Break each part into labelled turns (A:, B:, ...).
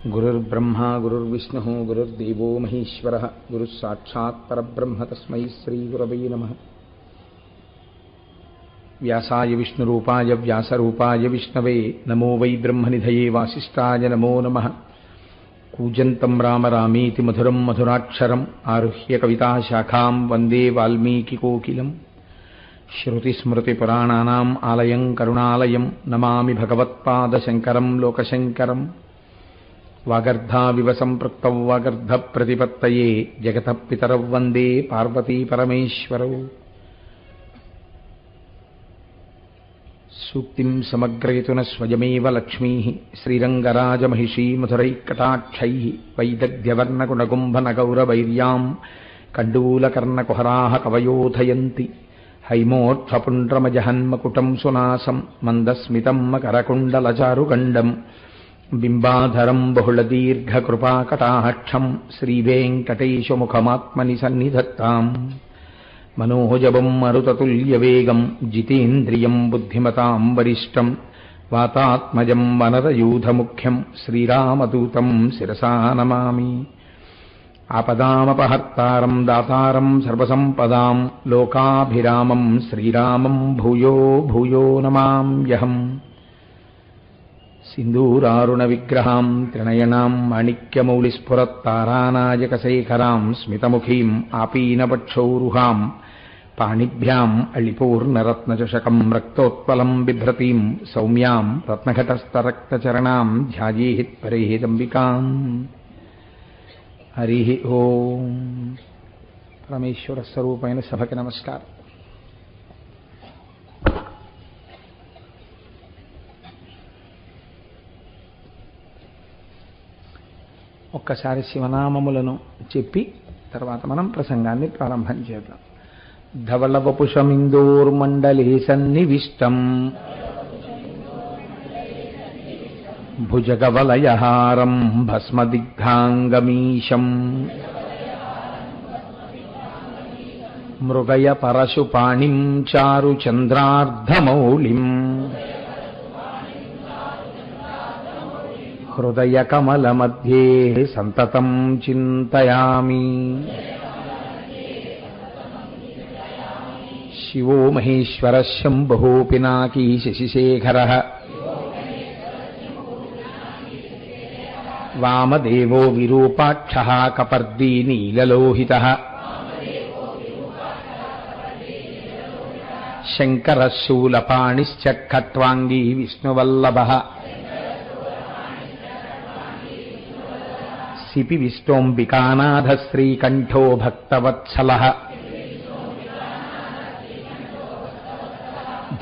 A: गुरुर्ब्रह्मा गुरुर्विष्णुः गुरुर्देवो महेश्वरः गुरुः साक्षात् परब्रह्म तस्मै श्रीगुरवे नमः। व्यासाय विष्णुरूपाय व्यासरूपाय विष्णवे नमो वै ब्रह्मनिधये वासिष्ठाय नमो नमः। कूजन्तं राम रामेति मधुरं मधुराक्षरम् आरुह्य कविताशाखां वन्दे वाल्मीकिकोकिलम्। श्रुतिस्मृतिपुराणानाम् आलयं करुणालयं नमामि भगवत्पादशङ्करं लोकशङ्करम्। वागर्धाविव सम्पृक्तौ वागर्धप्रतिपत्तये जगतः पितरौ वन्दे पार्वतीपरमेश्वरौ। सूक्तिं समग्रयतु न स्वयमेव लक्ष्मीः श्रीरङ्गराजमहिषी मधुरैकटाक्षैः वैदग्ध्यवर्णकुणकुम्भनगौरवैर्यां कण्डूलकर्णकुहराः कवयोधयन्ति। हैमोत्फपुण्ड्रमजहन्मकुटं सुनासं मन्दस्मितं मकरकुण्डलचारुगण्डम् बिम्बाधरं बहुलदीर्घकृपाकटाक्षं श्रीवेङ्कटेशमुखमात्मनि सन्निधत्ताम्। मनोजवं मरुततुल्यवेगं जितेन्द्रियं बुद्धिमतां वरिष्ठं वातात्मजं वनरयूथमुख्यं श्रीरामदूतं शिरसा नमामि। आपदामपहर्तारं दातारं सर्वसम्पदां लोकाभिरामं श्रीरामं भूयो भूयो नमाम्यहम्। सिन्दूरारुणविग्रहां त्रिनयनां माणिक्यमौलिस्फुरत्तारानायकशेखरां स्मितमुखीम् आपीनवक्षौरुहां पाणिभ्याम् अळिपूर्णरत्नचषकं रक्तोत्पलं बिभ्रतीं सौम्यां रत्नघटस्थरक्तचरणां ध्यायेत्परेदम्बिकाम्। हरिः ओम्। परमेश्वरस्वरूपैन सभకి नमस्कार। ఒక్కసారి శివనామములను చెప్పి తర్వాత మనం ప్రసంగాన్ని ప్రారంభం చేద్దాం. ధవళవపుషమిందోర్మండలే సన్నివిష్టం భుజగవలయహారం భస్మదిగ్ధాంగమీశం మృగయ పరశుపాణిం చారుచంద్రార్ధమౌళిం హృదయకమలमध्ये సంతతం చింతయామి। శివో మహేశ్వరः శంభుః పినాకీ శశిశేఖరः వామదేవో విరూపాక్షः కపర్దీ నీలలోహితः శంకరः శూలపాణిశ్చ ఖట్వాంగీ విష్ణువల్లభः సిపి విష్ణోంబికానాథ శ్రీకంఠో భక్తవత్సలః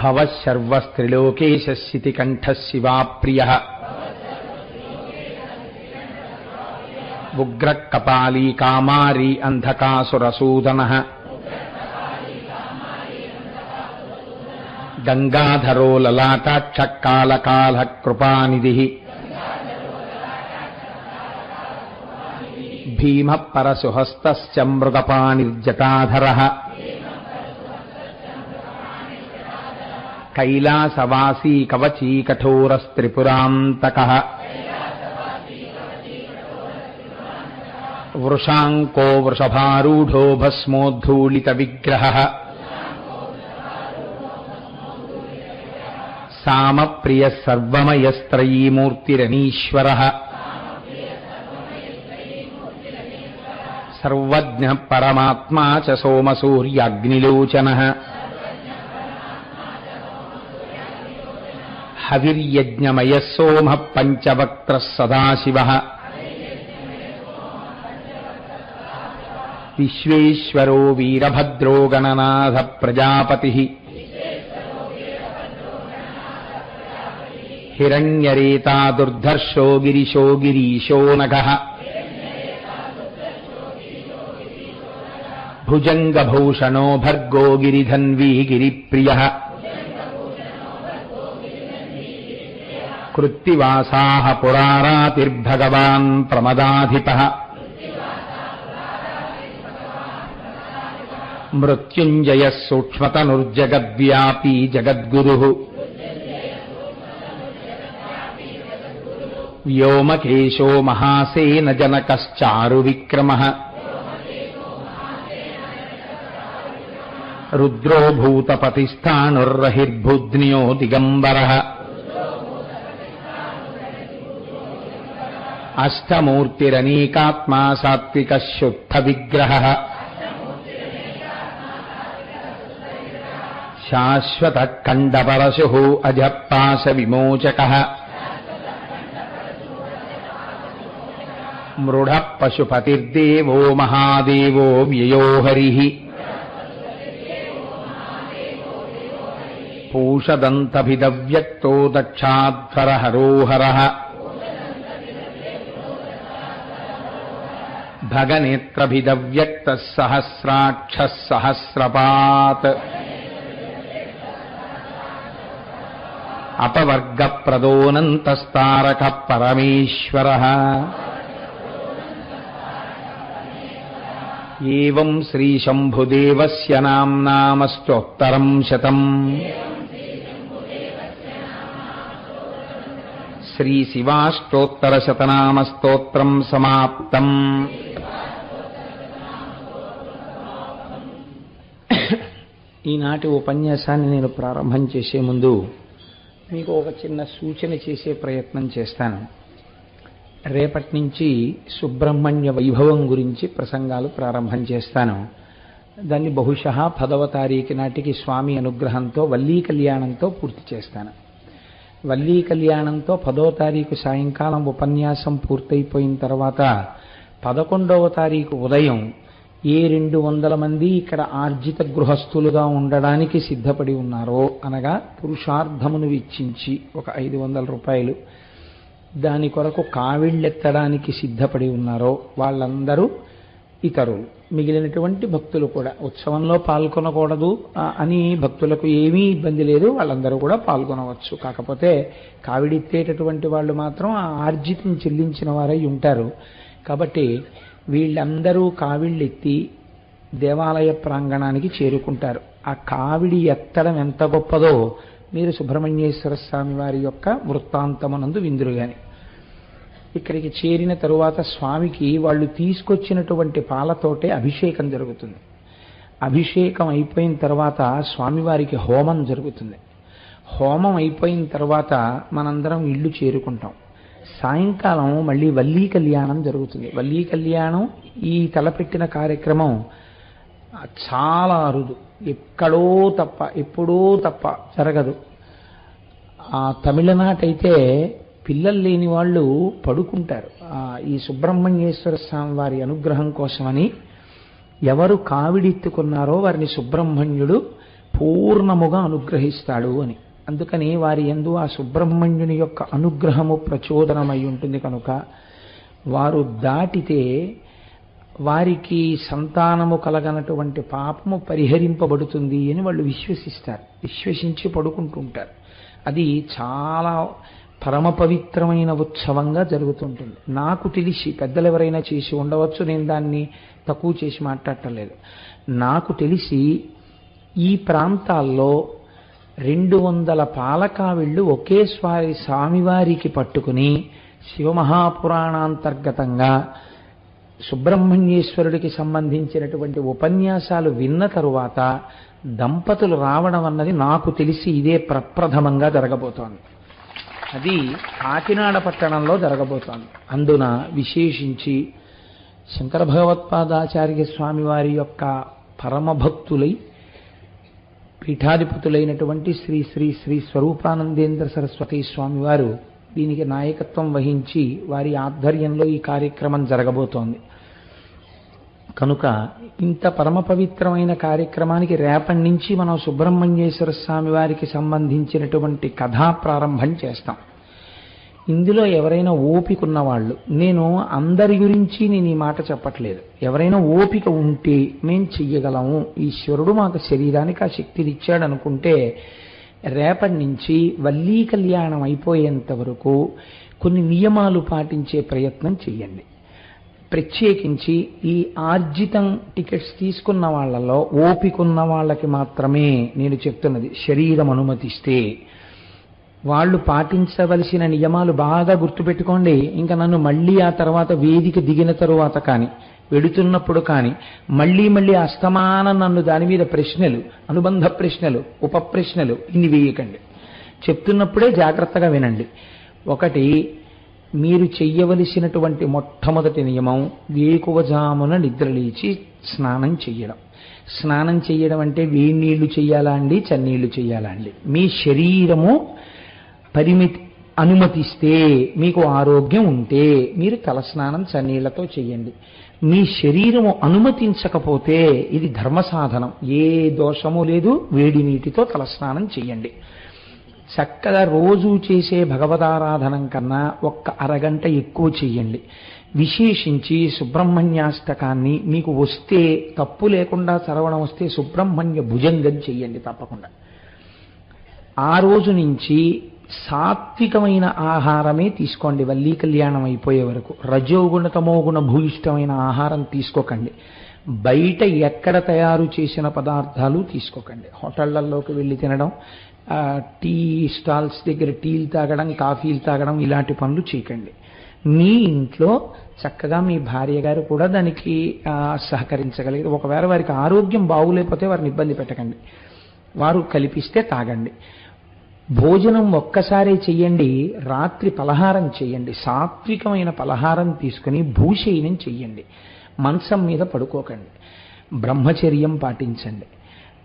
A: భవః సర్వస్త్రిలోకేశ శితికంఠः శివాప్రియః ఉగ్రః కపాలీ కామారీ అంధకాసురసూదనః గంగాధరో లలాటాక్షః కాళకాలః కృపానిధిః భీమః పరశుహస్తశ్చ మృగపాణిర్జటాధరః కైలాసవాసీ కవచీ కఠోరస్త్రిపురాంతకః వృషాంకో వృషభారూఢో భస్మోద్ధూళితవిగ్రహः సామప్రియः సర్వమయస్త్రయీమూర్తిరనీశ్వరः సర్వజ్ఞః పరమాత్మా చ సోమసూర్యాగ్నిలోచనః హవిర్యజ్ఞమయः సోమః పంచవక్త్రः సదాశివः విశ్వేశ్వరో వీరభద్రో గణనాథः ప్రజాపతిః హిరణ్యరేతా దుర్ధర్షో గిరిశో గిరీశో నఘః భుజంగభూషణో భర్గో గిరిధన్వీ గిరిప్రియః కృత్తివాసాః పురారాతిర్భగవాన్ ప్రమదాధిపః మృత్యుంజయः సూక్ష్మతనుర్జగద్వ్యాపీ జగద్గురుః వ్యోమకేశో మహాసేన జనకశ్చారు విక్రమః రుద్రో భూతపతిస్థాణుర్రహిర్భుజ్ఞో దిగంబరః అష్టమూర్తిరనేకాత్మా సాత్వికः శుద్ధ విగ్రహः శాశ్వతః ఖండపరశుః అజపాశ విమోచకः మృఢః పశుపతిర్దేవో మహాదేవో వ్యయో హరిః పూషదంతభిదవ్యక్తో దక్షాధ్వరహరోహరః భగనేత్రభిదవ్యక్తః సహస్రాక్షः సహస్రపాత్ అపవర్గప్రదోనంతస్తారకః పరమేశ్వరः ఏవం శ్రీశంభుదేవస్య నామ్నామస్తోత్తరం శతం శ్రీశివాష్టోత్తరశతనామస్తోత్రం సమాప్తం. ఈనాటి ఉపన్యాసాన్ని నేను ప్రారంభం చేసే ముందు మీకు ఒక చిన్న సూచన చేసే ప్రయత్నం చేస్తాను. రేపటి నుంచి సుబ్రహ్మణ్య వైభవం గురించి ప్రసంగాలు ప్రారంభం చేస్తాను. దాన్ని బహుశः 10వ తారీఖు నాటికి స్వామి అనుగ్రహంతో వల్లీ కళ్యాణంతో పూర్తి చేస్తాను. వల్లీ కళ్యాణంతో 10వ తారీఖు సాయంకాలం ఉపన్యాసం పూర్తయిపోయిన తర్వాత 11వ తారీఖు ఉదయం ఏ 200 మంది ఇక్కడ ఆర్జిత గృహస్థులుగా ఉండడానికి సిద్ధపడి ఉన్నారో, అనగా పురుషార్థమును వెచ్చించి ఒక 500 రూపాయలు దాని కొరకు కావిళ్ళెత్తడానికి సిద్ధపడి ఉన్నారో వాళ్ళందరూ ఇతరులు. మిగిలినటువంటి భక్తులు కూడా ఉత్సవంలో పాల్గొనకూడదు అని భక్తులకు ఏమీ ఇబ్బంది లేదు, వాళ్ళందరూ కూడా పాల్గొనవచ్చు. కాకపోతే కావిడెత్తేటటువంటి వాళ్ళు మాత్రం ఆ ఆర్జితం చెల్లించిన వారై ఉంటారు. కాబట్టి వీళ్ళందరూ కావిళ్ళెత్తి దేవాలయ ప్రాంగణానికి చేరుకుంటారు. ఆ కావిడి ఎత్తడం ఎంత గొప్పదో మీరు సుబ్రహ్మణ్యేశ్వర స్వామి వారి యొక్క వృత్తాంతమునందు విందురుగాని. ఇక్కడికి చేరిన తరువాత స్వామికి వాళ్ళు తీసుకొచ్చినటువంటి పాలతోటే అభిషేకం జరుగుతుంది. అభిషేకం అయిపోయిన తర్వాత స్వామివారికి హోమం జరుగుతుంది. హోమం అయిపోయిన తర్వాత మనందరం ఇల్లు చేరుకుంటాం. సాయంకాలం మళ్ళీ వల్లీ కళ్యాణం జరుగుతుంది. వల్లీ కళ్యాణం ఈ తలపెట్టిన కార్యక్రమం చాలా అరుదు, ఎక్కడో తప్ప ఎప్పుడో తప్ప జరగదు. తమిళనాటైతే పిల్లలు లేని వాళ్ళు పడుకుంటారు. ఈ సుబ్రహ్మణ్యేశ్వర స్వామి వారి అనుగ్రహం కోసమని ఎవరు కావిడెత్తుకున్నారో వారిని సుబ్రహ్మణ్యుడు పూర్ణముగా అనుగ్రహిస్తాడు అని. అందుకని వారి యందు ఆ సుబ్రహ్మణ్యుని యొక్క అనుగ్రహము ప్రచోదనమై ఉంటుంది కనుక వారు దాటితే వారికి సంతానము కలగనటువంటి పాపము పరిహరింపబడుతుంది అని వాళ్ళు విశ్వసిస్తారు. విశ్వసించి పడుకుంటుంటారు. అది చాలా పరమ పవిత్రమైన ఉత్సవంగా జరుగుతుంటుంది. నాకు తెలిసి పెద్దలు ఎవరైనా చేసి ఉండవచ్చు, నేను దాన్ని తక్కువ చేసి మాట్లాడటలేదు. నాకు తెలిసి ఈ ప్రాంతాల్లో 200 పాలకావిళ్ళు ఒకేసారి స్వామివారికి పట్టుకుని శివమహాపురాణాంతర్గతంగా సుబ్రహ్మణ్యేశ్వరుడికి సంబంధించినటువంటి ఉపన్యాసాలు విన్న తరువాత దంపతులు రావడం అన్నది నాకు తెలిసి ఇదే ప్రప్రథమంగా జరగబోతోంది. అది కాకినాడ పట్టణంలో జరగబోతోంది. అందున విశేషించి శంకర భగవత్పాదాచార్య స్వామి వారి యొక్క పరమభక్తులై పీఠాధిపతులైనటువంటి శ్రీ శ్రీ శ్రీ స్వరూపానందేంద్ర సరస్వతి స్వామి వారు దీనికి నాయకత్వం వహించి వారి ఆధ్వర్యంలో ఈ కార్యక్రమం జరగబోతోంది. కనుక ఇంత పరమ పవిత్రమైన కార్యక్రమానికి రేపటి నుంచి మనం సుబ్రహ్మణ్యేశ్వర స్వామి వారికి సంబంధించినటువంటి కథా ప్రారంభం చేస్తాం. ఇందులో ఎవరైనా ఓపిక ఉన్నవాళ్ళు, నేను అందరి గురించి నేను ఈ మాట చెప్పట్లేదు, ఎవరైనా ఓపిక ఉంటే మేం చెయ్యగలము, ఈశ్వరుడు మాకు శరీరానికి ఆ శక్తిని ఇచ్చాడు అనుకుంటే రేపటి నుంచి వల్లీ కళ్యాణం అయిపోయేంత వరకు కొన్ని నియమాలు పాటించే ప్రయత్నం చెయ్యండి. ప్రత్యేకించి ఈ ఆర్జితం టికెట్స్ తీసుకున్న వాళ్ళలో ఓపిక ఉన్న వాళ్ళకి మాత్రమే నేను చెప్తున్నది. శరీరం అనుమతిస్తే వాళ్ళు పాటించవలసిన నియమాలు బాగా గుర్తుపెట్టుకోండి. ఇంకా నన్ను మళ్ళీ ఆ తర్వాత వేదిక దిగిన తరువాత కానీ వెడుతున్నప్పుడు కానీ మళ్ళీ మళ్ళీ అస్తమానం నన్ను దాని మీద ప్రశ్నలు, అనుబంధ ప్రశ్నలు, ఉపప్రశ్నలు ఇన్ని వేయకండి. చెప్తున్నప్పుడే జాగ్రత్తగా వినండి. ఒకటి, మీరు చెయ్యవలసినటువంటి మొట్టమొదటి నియమం వేకువజామున నిద్రలేచి స్నానం చెయ్యడం. స్నానం చెయ్యడం అంటే వేడి నీళ్లు చెయ్యాలా అండి, చన్నీళ్లు చెయ్యాలా అండి? మీ శరీరము పరిమితి అనుమతిస్తే, మీకు ఆరోగ్యం ఉంటే మీరు తలస్నానం చన్నీళ్లతో చెయ్యండి. మీ శరీరము అనుమతించకపోతే ఇది ధర్మ సాధనం, ఏ దోషము లేదు, వేడి నీటితో తలస్నానం చెయ్యండి. చక్కగా రోజు చేసే భగవదారాధనం కన్నా ఒక్క అరగంట ఎక్కువ చెయ్యండి. విశేషించి సుబ్రహ్మణ్యాష్టకాన్ని మీకు వస్తే, తప్పు లేకుండా చదవడం వస్తే సుబ్రహ్మణ్య భుజంగం చెయ్యండి తప్పకుండా. ఆ రోజు నుంచి సాత్వికమైన ఆహారమే తీసుకోండి. వల్లీ కళ్యాణం అయిపోయే వరకు రజోగుణ తమోగుణ భూయిష్టమైన ఆహారం తీసుకోకండి. బయట ఎక్కడ తయారు చేసిన పదార్థాలు తీసుకోకండి. హోటళ్లలోకి వెళ్ళి తినడం, టీ స్టాల్స్ దగ్గర టీలు తాగడం, కాఫీలు తాగడం, ఇలాంటి పనులు చేయకండి. మీ ఇంట్లో చక్కగా మీ భార్య గారు కూడా దానికి సహకరించగలిగారు. ఒకవేళ వారికి ఆరోగ్యం బాగులేకపోతే వారిని ఇబ్బంది పెట్టకండి, వారు కల్పిస్తే తాగండి. భోజనం ఒక్కసారే చెయ్యండి, రాత్రి పలహారం చెయ్యండి. సాత్వికమైన పలహారం తీసుకుని భూషయనం చెయ్యండి. మంచం మీద పడుకోకండి, బ్రహ్మచర్యం పాటించండి.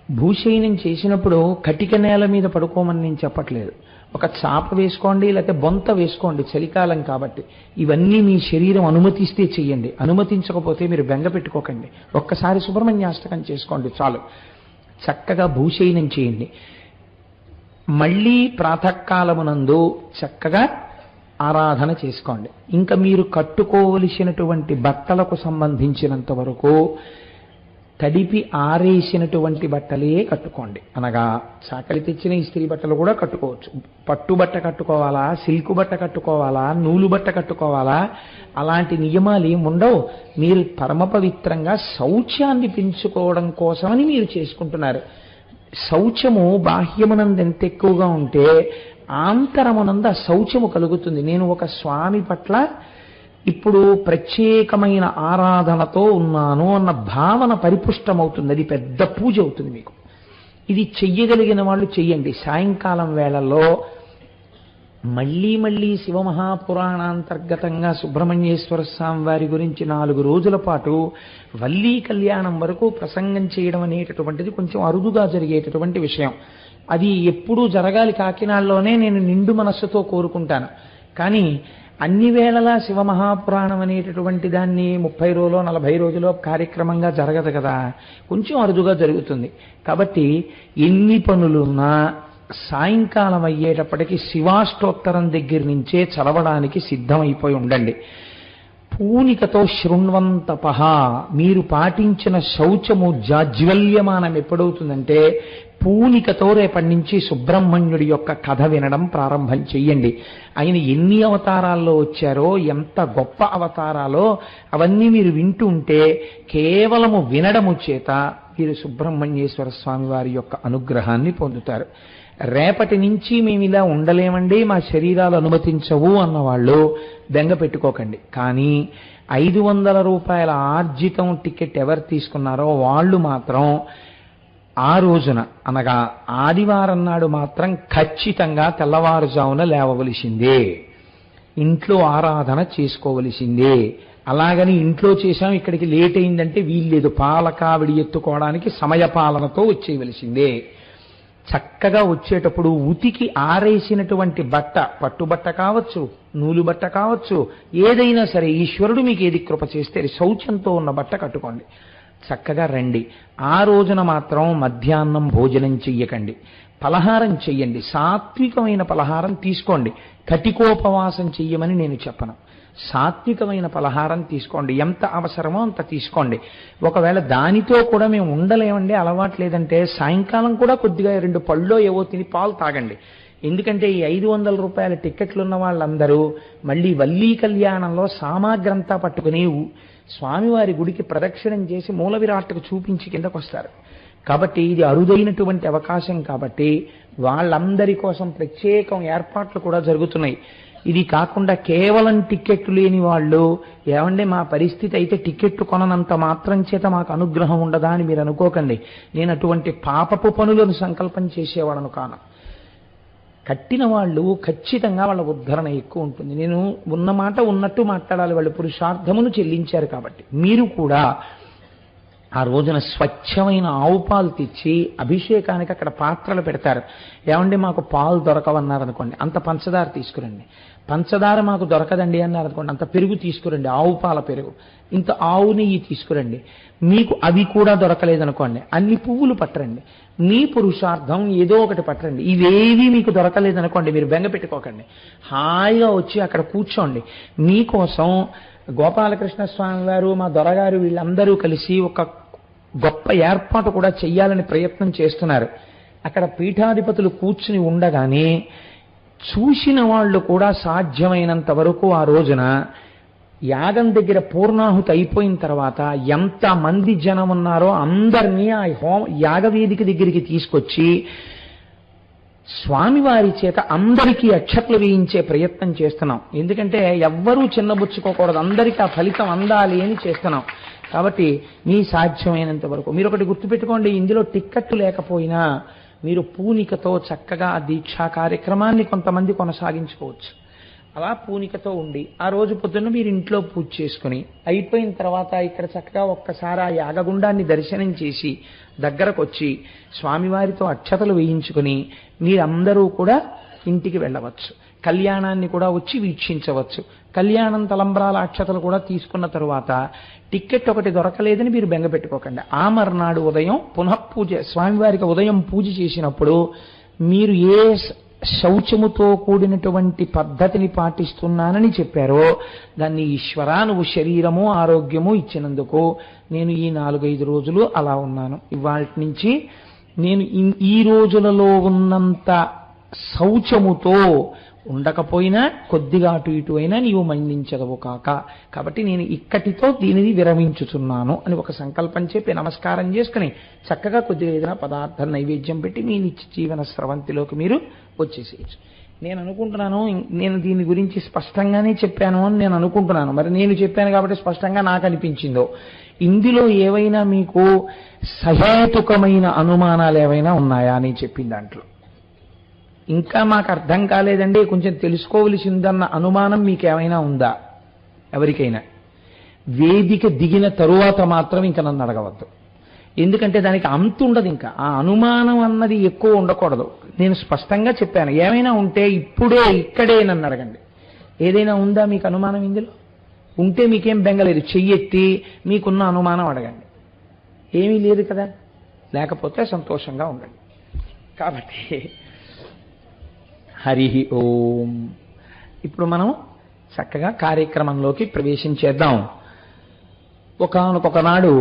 A: భూషయనం చేసినప్పుడు కటిక నేల మీద పడుకోమని నేను చెప్పట్లేదు. ఒక చాప వేసుకోండి, లేకపోతే బొంత వేసుకోండి, చలికాలం కాబట్టి. ఇవన్నీ మీ శరీరం అనుమతిస్తే చెయ్యండి. అనుమతించకపోతే మీరు బెంగ పెట్టుకోకండి. ఒక్కసారి సుబ్రహ్మణ్యాష్టకం చేసుకోండి చాలు. చక్కగా భూషయనం చేయండి. మళ్ళీ ప్రాతకాలమునందు చక్కగా ఆరాధన చేసుకోండి. ఇంకా మీరు కట్టుకోవలసినటువంటి బట్టలకు సంబంధించినంత వరకు తడిపి ఆరేసినటువంటి బట్టలే కట్టుకోండి. అనగా చాకలి తెచ్చిన ఇస్త్రీ బట్టలు కూడా కట్టుకోవచ్చు. పట్టు బట్ట కట్టుకోవాలా, సిల్క్ బట్ట కట్టుకోవాలా, నూలు బట్ట కట్టుకోవాలా, అలాంటి నియమాలు ఏమి ఉండవు. మీరు పరమ పవిత్రంగా శౌచాన్ని పెంచుకోవడం కోసమని మీరు చేసుకుంటున్నారు. శౌచము బాహ్యమునందు ఎంత ఎక్కువగా ఉంటే ఆంతరమునందు ఆ శౌచము కలుగుతుంది. నేను ఒక స్వామి పట్ల ఇప్పుడు ప్రత్యేకమైన ఆరాధనతో ఉన్నాను అన్న భావన పరిపుష్టమవుతుంది. అది పెద్ద పూజ అవుతుంది మీకు. ఇది చెయ్యగలిగిన వాళ్ళు చెయ్యండి. సాయంకాలం వేళల్లో మళ్ళీ మళ్ళీ శివమహాపురాణాంతర్గతంగా సుబ్రహ్మణ్యేశ్వర స్వామి వారి గురించి 4 రోజుల పాటు వల్లీ కళ్యాణం వరకు ప్రసంగం చేయడం అనేటటువంటిది కొంచెం అరుదుగా జరిగేటటువంటి విషయం. అది ఎప్పుడూ జరగాలి. కాకినాడలోనే నేను నిండు మనస్సుతో కోరుకుంటాను. కానీ అన్ని వేళలా శివమహాపురాణం అనేటటువంటి దాన్ని 30 రోజులో 40 రోజులో కార్యక్రమంగా జరగదు కదా, కొంచెం అరుదుగా జరుగుతుంది. కాబట్టి ఎన్ని పనులున్నా సాయంకాలం అయ్యేటప్పటికీ శివాష్టోత్తరం దగ్గర నుంచే చదవడానికి సిద్ధమైపోయి ఉండండి. పూనికతో శృణ్వంతపహ, మీరు పాటించిన శౌచము జాజ్వల్యమానం ఎప్పుడవుతుందంటే పూనికతో రేపటి నుంచి సుబ్రహ్మణ్యుడి యొక్క కథ వినడం ప్రారంభం చెయ్యండి. ఆయన ఎన్ని అవతారాల్లో వచ్చారో, ఎంత గొప్ప అవతారాలో అవన్నీ మీరు వింటూ ఉంటే కేవలము వినడము చేత మీరు సుబ్రహ్మణ్యేశ్వర స్వామి వారి యొక్క అనుగ్రహాన్ని పొందుతారు. రేపటి నుంచి మేము ఇలా ఉండలేమండి, మా శరీరాలు అనుమతించవు అన్నవాళ్ళు బెంగ పెట్టుకోకండి. కానీ 500 రూపాయల ఆర్జితం టికెట్ ఎవరు తీసుకున్నారో వాళ్ళు మాత్రం ఆ రోజున, అనగా ఆదివారం నాడు మాత్రం ఖచ్చితంగా తెల్లవారుజామున లేవవలసిందే, ఇంట్లో ఆరాధన చేసుకోవలసిందే. అలాగని ఇంట్లో చేశాం ఇక్కడికి లేట్ అయిందంటే వీల్లేదు. పాలకావిడి ఎత్తుకోవడానికి సమయపాలనతో వచ్చేయవలసిందే. చక్కగా వచ్చేటప్పుడు ఉతికి ఆరేసినటువంటి బట్ట, పట్టుబట్ట కావచ్చు, నూలు బట్ట కావచ్చు, ఏదైనా సరే ఈశ్వరుడు మీకు ఏది కృప చేస్తే శౌచంతో ఉన్న బట్ట కట్టుకోండి. చక్కగా రండి. ఆ రోజున మాత్రం మధ్యాహ్నం భోజనం చెయ్యకండి, పలహారం చెయ్యండి. సాత్వికమైన పలహారం తీసుకోండి. కటికోపవాసం చెయ్యమని నేను చెప్పను. సాత్వికమైన పలహారం తీసుకోండి. ఎంత అవసరమో అంత తీసుకోండి. ఒకవేళ దానితో కూడా మేము ఉండలేమండి, అలవాటు లేదంటే సాయంకాలం కూడా కొద్దిగా 2 పళ్ళో ఏవో తిని పాలు తాగండి. ఎందుకంటే ఈ 500 రూపాయల టిక్కెట్లు ఉన్న వాళ్ళందరూ మళ్ళీ వల్లీ కళ్యాణంలో సామాగ్రంతా పట్టుకుని స్వామివారి గుడికి ప్రదక్షిణం చేసి మూల విరాట్కు చూపించి కిందకు వస్తారు. కాబట్టి ఇది అరుదైనటువంటి అవకాశం కాబట్టి వాళ్ళందరి కోసం ప్రత్యేకం ఏర్పాట్లు కూడా జరుగుతున్నాయి. ఇది కాకుండా కేవలం టిక్కెట్లు లేని వాళ్ళు, ఏమంటే మా పరిస్థితి అయితే టిక్కెట్లు కొననంత మాత్రం చేత మాకు అనుగ్రహం ఉండదా అని మీరు అనుకోకండి. నేను అటువంటి పాపపు పనులను సంకల్పం చేసేవాళ్ళను కాను. కట్టిన వాళ్ళు ఖచ్చితంగా వాళ్ళ ఉద్ధరణ ఎక్కువ ఉంటుంది. నేను ఉన్నమాట ఉన్నట్టు మాట్లాడాలి. వాళ్ళు పురుషార్థమును చెల్లించారు కాబట్టి మీరు కూడా ఆ రోజున స్వచ్ఛమైన ఆవు పాలు తెచ్చి అభిషేకానికి అక్కడ పాత్రలు పెడతారు. ఏమండి మాకు పాలు దొరకవన్నారు అనుకోండి, అంత పంచదార తీసుకురండి. పంచదార మాకు దొరకదండి అన్నారు అనుకోండి, అంత పెరుగు తీసుకురండి, ఆవు పాల పెరుగు. ఇంత ఆవు నెయ్యి తీసుకురండి. మీకు అవి కూడా దొరకలేదనుకోండి, అన్ని పువ్వులు పట్టరండి. మీ పురుషార్థం ఏదో ఒకటి పట్టరండి. ఇవేవి మీకు దొరకలేదనుకోండి, మీరు బెంగ పెట్టుకోకండి. హాయిగా వచ్చి అక్కడ కూర్చోండి. మీకోసం గోపాలకృష్ణ స్వామి వారు, మా దొరగారు వీళ్ళందరూ కలిసి ఒక గొప్ప ఏర్పాటు కూడా చెయ్యాలని ప్రయత్నం చేస్తున్నారు. అక్కడ పీఠాధిపతులు కూర్చుని ఉండగానే చూసిన వాళ్ళు కూడా సాధ్యమైనంత వరకు ఆ రోజున యాగం దగ్గర పూర్ణాహుతి అయిపోయిన తర్వాత ఎంతమంది జనం ఉన్నారో అందరినీ ఆ యాగవేదిక దగ్గరికి తీసుకొచ్చి స్వామివారి చేత అందరికీ అక్షతలు వేయించే ప్రయత్నం చేస్తున్నాం. ఎందుకంటే ఎవ్వరూ చిన్నబుచ్చుకోకూడదు, అందరికీ ఆ ఫలితం అందాలి అని చేస్తున్నాం. కాబట్టి మీ సాధ్యమైనంత వరకు మీరు ఒకటి గుర్తుపెట్టుకోండి, ఇందులో టిక్కెట్టు లేకపోయినా మీరు పూనికతో చక్కగా ఆ దీక్షా కార్యక్రమాన్ని కొంతమంది కొనసాగించుకోవచ్చు. అలా పూనికతో ఉండి ఆ రోజు పొద్దున్న మీరు ఇంట్లో పూజ చేసుకుని అయిపోయిన తర్వాత ఇక్కడ చక్కగా ఒక్కసారి ఆ యాగగుండాన్ని దర్శనం చేసి దగ్గరకు వచ్చి స్వామివారితో అక్షతలు వేయించుకుని మీరందరూ కూడా ఇంటికి వెళ్ళవచ్చు. కళ్యాణాన్ని కూడా వచ్చి వీక్షించవచ్చు. కళ్యాణం తలంబ్రాల అక్షతలు కూడా తీసుకున్న తరువాత టిక్కెట్ ఒకటి దొరకలేదని మీరు బెంగ పెట్టుకోకండి. ఆ మర్నాడు ఉదయం పునఃపూజ, స్వామివారికి ఉదయం పూజ చేసినప్పుడు మీరు ఏ శౌచముతో కూడినటువంటి పద్ధతిని పాటిస్తున్నానని చెప్పారో దాన్ని ఈశ్వరా నువ్వు శరీరము ఆరోగ్యము ఇచ్చినందుకు నేను ఈ 4-5 రోజులు అలా ఉన్నాను. ఇవాళ నుంచి నేను ఈ రోజులలో ఉన్నంత శౌచముతో ఉండకపోయినా కొద్దిగా అటు ఇటు అయినా నీవు మన్నించదవు కాక, కాబట్టి నేను ఇక్కటితో దీనిని విరమించుతున్నాను అని ఒక సంకల్పం చెప్పి నమస్కారం చేసుకుని చక్కగా కొద్దిగా ఏదైనా పదార్థం నైవేద్యం పెట్టి మీ నిత్య జీవన స్రవంతిలోకి మీరు వచ్చేసేయచ్చు. నేను అనుకుంటున్నాను, నేను దీని గురించి స్పష్టంగానే చెప్పాను అని నేను అనుకుంటున్నాను. మరి నేను చెప్పాను కాబట్టి స్పష్టంగా నాకు అనిపించిందో, ఇందులో ఏవైనా మీకు సహేతుకమైన అనుమానాలు ఏవైనా ఉన్నాయా అని చెప్పిన దాంట్లో? ఇంకా మాకు అర్థం కాలేదండి, కొంచెం తెలుసుకోవలసిందన్న అనుమానం మీకేమైనా ఉందా? ఎవరికైనా వేదిక దిగిన తరువాత మాత్రం ఇంకా నన్ను అడగవద్దు. ఎందుకంటే దానికి అంతు ఉండదు. ఇంకా ఆ అనుమానం అన్నది ఎక్కువ ఉండకూడదు. నేను స్పష్టంగా చెప్పాను. ఏమైనా ఉంటే ఇప్పుడే ఇక్కడే నన్ను అడగండి. ఏదైనా ఉందా మీకు అనుమానం? ఇందులో ఉంటే మీకేం బెంగలేదు, చెయ్యెత్తి మీకున్న అనుమానం అడగండి. ఏమీ లేదు కదా, లేకపోతే సంతోషంగా ఉండండి. కాబట్టి హరి ఓం. ఇప్పుడు మనం చక్కగా కార్యక్రమంలోకి ప్రవేశించేద్దాం. ఒకానొకనాడు,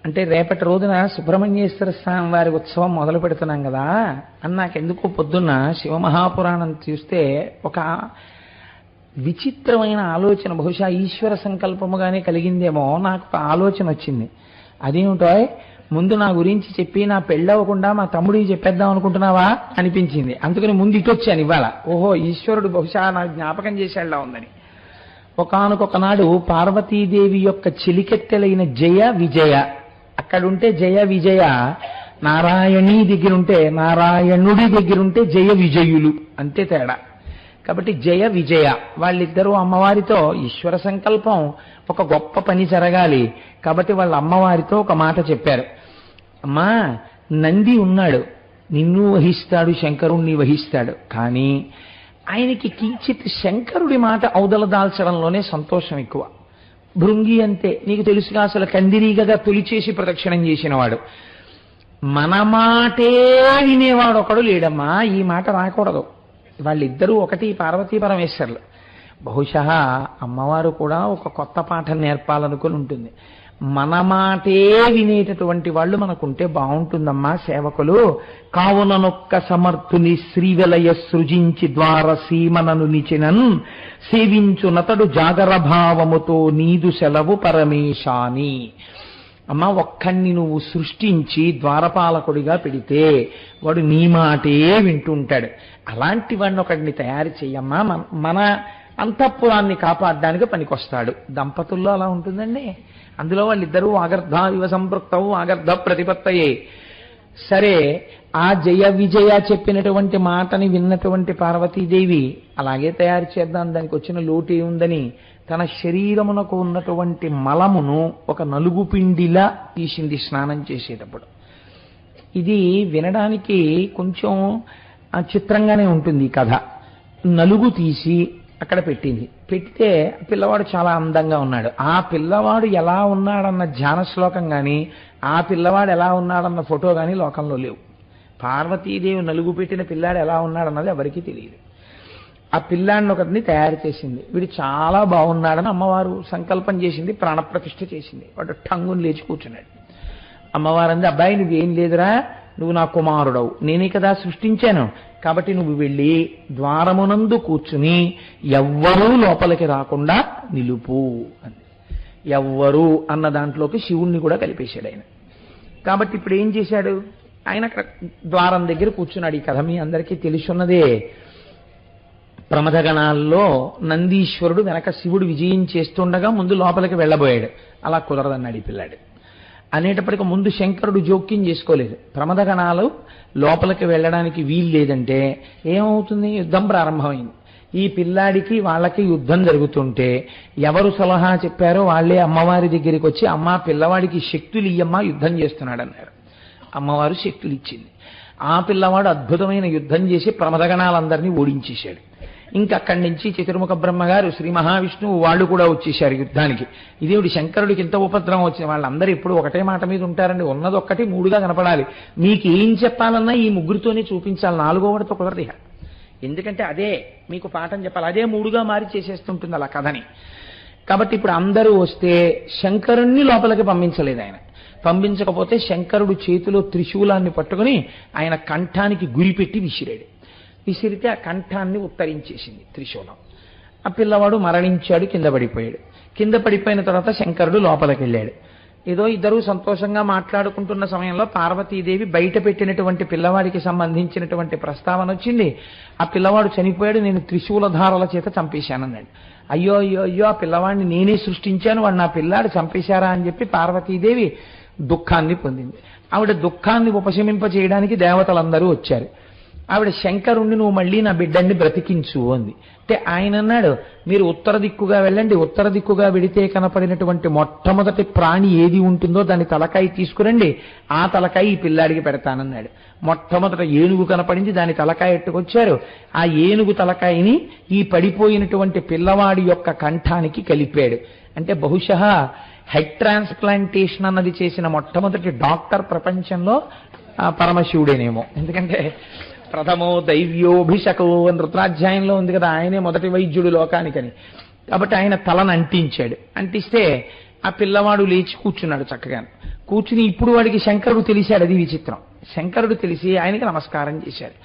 A: అంటే రేపటి రోజున సుబ్రహ్మణ్యేశ్వర స్వామి వారి ఉత్సవం మొదలు పెడుతున్నాం కదా అని నాకెందుకో పొద్దున్న శివమహాపురాణం చూస్తే ఒక విచిత్రమైన ఆలోచన, బహుశా ఈశ్వర సంకల్పముగానే కలిగిందేమో, నాకు ఒక ఆలోచన వచ్చింది. అదేమిటో, ముందు నా గురించి చెప్పి నా పెళ్ళవకుండా మా తమ్ముడికి చెప్పేద్దాం అనుకుంటున్నావా అనిపించింది. అందుకని ముందు ఇటు వచ్చాను ఇవాళ. ఓహో, ఈశ్వరుడు బహుశా నాకు జ్ఞాపకం చేసేలా ఉందని. ఒకానొకనాడు పార్వతీదేవి యొక్క చిలికెత్తెలైన జయ విజయ అక్కడుంటే జయ విజయ, నారాయణీ దగ్గరుంటే నారాయణుడి దగ్గరుంటే జయ విజయులు, అంతే తేడా. కాబట్టి జయ విజయ వాళ్ళిద్దరూ అమ్మవారితో ఈశ్వర సంకల్పం ఒక గొప్ప పని జరగాలి కాబట్టి వాళ్ళ అమ్మవారితో ఒక మాట చెప్పారు. అమ్మా, నంది ఉన్నాడు, నిన్ను వహిస్తాడు, శంకరుణ్ణి వహిస్తాడు, కానీ ఆయనకి కించిత్ శంకరుడి మాట ఔదల దాల్చడంలోనే సంతోషం ఎక్కువ. భృంగి అంతే, నీకు తెలుసుగా, అసలు కందిరీగగా తొలిచేసి ప్రదక్షిణం చేసినవాడు. మన మాటే వినేవాడు ఒకడు లేడమ్మా, ఈ మాట రాకూడదు. వాళ్ళిద్దరూ ఒకటి, పార్వతీ పరమేశ్వర్లు. బహుశా అమ్మవారు కూడా ఒక కొత్త పాఠం నేర్పాలనుకుని ఉంటుంది. మన మాటే వినేటటువంటి వాళ్ళు మనకుంటే బాగుంటుందమ్మా సేవకులు. కావుననొక్క సమర్థుని శ్రీవలయ సృజించి ద్వార సీమనను నిచినన్ సేవించు నతడు జాగర భావముతో నీదు సెలవు పరమేశాని. అమ్మ ఒక్కడిని నువ్వు సృష్టించి ద్వారపాలకుడిగా పెడితే వాడు నీ మాటే వింటుంటాడు. అలాంటి వాడిని ఒకడిని తయారు చెయ్యమ్మా, మన అంతఃపురాన్ని కాపాడడానికి పనికొస్తాడు. దంపతుల్లో అలా ఉంటుందండి. అందులో వాళ్ళిద్దరూ ఆగర్ధ ఇవ సంపృక్తవు ఆగర్ధ ప్రతిపత్తయే. సరే, ఆ జయ విజయ చెప్పినటువంటి మాటని విన్నటువంటి పార్వతీదేవి అలాగే తయారు చేద్దాం, దానికి వచ్చిన లోటు ఏముందని తన శరీరమునకు ఉన్నటువంటి మలమును ఒక నలుగు పిండిలా తీసింది స్నానం చేసేటప్పుడు. ఇది వినడానికి కొంచెం చిత్రంగానే ఉంటుంది ఈ కథ. నలుగు తీసి అక్కడ పెట్టింది. పెడితే పిల్లవాడు చాలా అందంగా ఉన్నాడు. ఆ పిల్లవాడు ఎలా ఉన్నాడన్న ధ్యాన శ్లోకం కానీ, ఆ పిల్లవాడు ఎలా ఉన్నాడన్న ఫోటో కానీ లోకంలో లేవు. పార్వతీదేవి నలుగు పెట్టిన పిల్లాడు ఎలా ఉన్నాడన్నది ఎవరికీ తెలియదు. ఆ పిల్లాడిని ఒకరిని తయారు చేసింది. వీడు చాలా బాగున్నాడని అమ్మవారు సంకల్పం చేసింది, ప్రాణప్రతిష్ఠ చేసింది. వాడు టంగుని లేచి కూర్చున్నాడు. అమ్మవారు అంది, అబ్బాయి నువ్వేం లేదురా, నువ్వు నా కుమారుడవు, నేనే కదా సృష్టించాను, కాబట్టి నువ్వు వెళ్ళి ద్వారమునందు కూర్చుని ఎవ్వరూ లోపలికి రాకుండా నిలుపు అంది. ఎవ్వరు అన్న దాంట్లోకి శివుణ్ణి కూడా కలిపేశాడు ఆయన. కాబట్టి ఇప్పుడు ఏం చేశాడు ఆయన? అక్కడ ద్వారం దగ్గర కూర్చున్నాడు. ఈ కథ మీ అందరికీ తెలుసున్నదే. ప్రమథగణాల్లో నందీశ్వరుడు వెనక శివుడు విజయం చేస్తుండగా ముందు లోపలికి వెళ్ళబోయాడు. అలా కుదరదన్నాడు ఈ పిల్లాడు. అనేటప్పటికి ముందు శంకరుడు జోక్యం చేసుకోలేదు. ప్రమథగణాలు లోపలికి వెళ్ళడానికి వీలు లేదంటే ఏమవుతుంది? యుద్ధం ప్రారంభమైంది. ఈ పిల్లాడికి వాళ్ళకి యుద్ధం జరుగుతుంటే ఎవరు సలహా చెప్పారో వాళ్లే అమ్మవారి దగ్గరికి వచ్చి, అమ్మ పిల్లవాడికి శక్తులు ఇయ్యమ్మా, యుద్ధం చేస్తున్నాడు అన్నారు. అమ్మవారు శక్తులు ఇచ్చింది. ఆ పిల్లవాడు అద్భుతమైన యుద్ధం చేసి ప్రమథగణాలందరినీ ఓడించేశాడు. ఇంకక్కడి నుంచి చతుర్ముఖ బ్రహ్మగారు, శ్రీ మహావిష్ణువు వాళ్ళు కూడా వచ్చేశారు యుద్ధానికి. ఇదేమిటి శంకరుడికి ఇంత ఉపద్రవం వచ్చింది? వాళ్ళందరూ ఎప్పుడు ఒకటే మాట మీద ఉంటారండి. ఉన్నదొక్కటి మూడుగా కనపడాలి. మీకు ఏం చెప్పాలన్నా ఈ ముగ్గురితోనే చూపించాలి, నాలుగో వాడితో కుదరదు. ఎందుకంటే అదే మీకు పాఠం చెప్పాలి, అదే మూడుగా మారి చేసేస్తుంటుంది అలా కథని. కాబట్టి ఇప్పుడు అందరూ వస్తే శంకరుణ్ణి లోపలికి పంపించలేదు ఆయన. పంపించకపోతే శంకరుడు చేతిలో త్రిశూలాన్ని పట్టుకుని ఆయన కంఠానికి గురిపెట్టి విసిరాడు. విసిరితే ఆ కంఠాన్ని ఉత్తరించేసింది త్రిశూలం. ఆ పిల్లవాడు మరణించాడు, కింద పడిపోయాడు. కింద పడిపోయిన తర్వాత శంకరుడు లోపలికి వెళ్ళాడు. ఏదో ఇద్దరూ సంతోషంగా మాట్లాడుకుంటున్న సమయంలో పార్వతీదేవి బయట పెట్టినటువంటి పిల్లవాడికి సంబంధించినటువంటి ప్రస్తావన వచ్చింది. ఆ పిల్లవాడు చనిపోయాడు, నేను త్రిశూలధారల చేత చంపేశానన్నాడు. అయ్యో అయ్యో అయ్యో, ఆ పిల్లవాడిని నేనే సృష్టించాను, వాడు నా పిల్లాడు చంపేశారా అని చెప్పి పార్వతీదేవి దుఃఖాన్ని పొందింది. ఆవిడ దుఃఖాన్ని ఉపశమింప చేయడానికి దేవతలందరూ వచ్చారు. ఆవిడ శంకరుణ్ణి నువ్వు మళ్ళీ నా బిడ్డని బ్రతికించు అంది. అంటే ఆయన అన్నాడు, మీరు ఉత్తర దిక్కుగా వెళ్ళండి, ఉత్తర దిక్కుగా వెడితే కనపడినటువంటి మొట్టమొదటి ప్రాణి ఏది ఉంటుందో దాని తలకాయ తీసుకురండి, ఆ తలకాయ ఈ పిల్లాడికి పెడతానన్నాడు. మొట్టమొదట ఏనుగు కనపడింది, దాని తలకాయ ఎట్టుకొచ్చారు. ఆ ఏనుగు తలకాయని ఈ పడిపోయినటువంటి పిల్లవాడి యొక్క కంఠానికి కలిపాడు. అంటే బహుశः హెడ్ ట్రాన్స్ప్లాంటేషన్ అన్నది చేసిన మొట్టమొదటి డాక్టర్ ప్రపంచంలో పరమశివుడేనేమో. ఎందుకంటే ప్రథమో దైవ్యోభిషకో అని రుద్రాధ్యాయంలో ఉంది కదా, ఆయనే మొదటి వైద్యుడు లోకానికని. కాబట్టి ఆయన తలను అంటించాడు. అంటిస్తే ఆ పిల్లవాడు లేచి కూర్చున్నాడు చక్కగా. కూర్చుని ఇప్పుడు వాడికి శంకరుడు తెలిసాడు. అది విచిత్రం. శంకరుడు తెలిసి ఆయనకి నమస్కారం చేశాడు.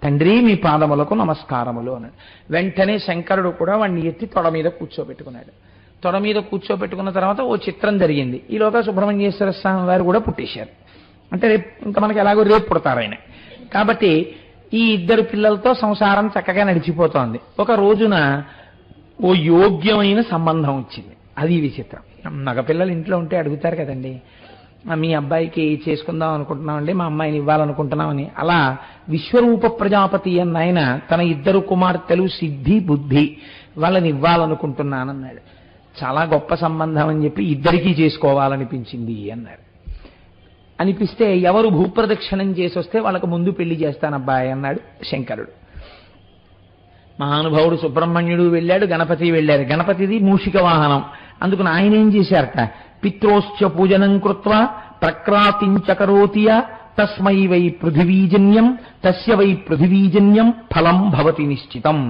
A: తండ్రి మీ పాదములకు నమస్కారములు అన్నాడు. వెంటనే శంకరుడు కూడా వాడిని ఎత్తి తొడ మీద కూర్చోబెట్టుకున్నాడు. తొడ మీద కూర్చోబెట్టుకున్న తర్వాత ఓ చిత్రం జరిగింది. ఈలోగా సుబ్రహ్మణ్యేశ్వర స్వామి వారు కూడా పుట్టేశారు. అంటే రేపు ఇంకా మనకి ఎలాగో రేపు పుడతారు ఆయన. కాబట్టి ఈ ఇద్దరు పిల్లలతో సంసారం చక్కగా నడిచిపోతోంది. ఒక రోజున ఓ యోగ్యమైన సంబంధం వచ్చింది. అది విచిత్రం. మగపిల్లలు ఇంట్లో ఉంటే అడుగుతారు కదండి, మీ అబ్బాయికి చేసుకుందాం అనుకుంటున్నామండి, మా అమ్మాయిని ఇవ్వాలనుకుంటున్నామని. అలా విశ్వరూప ప్రజాపతి అన్న ఆయన తన ఇద్దరు కుమార్తెలు సిద్ధి బుద్ధి వాళ్ళని ఇవ్వాలనుకుంటున్నానన్నాడు. చాలా గొప్ప సంబంధం అని చెప్పి ఇద్దరికీ చేసుకోవాలనిపించింది అన్నారు. అనిపిస్తే ఎవరు భూప్రదక్షిణం చేసి వస్తే వాళ్ళకు ముందు పెళ్లి చేస్తానబ్బాయి అన్నాడు శంకరుడు. మహానుభావుడు సుబ్రహ్మణ్యుడు వెళ్ళాడు, గణపతి వెళ్ళారు. గణపతిది మూషిక వాహనం. అందుకని ఆయన ఏం చేశారట, పిత్రోశ్చ పూజనం కృత్వా ప్రక్రాతించకరోతియ తస్మై వై పృథివీజన్యం తస్య వై పృథివీజన్యం ఫలం భవతి నిశ్చితం.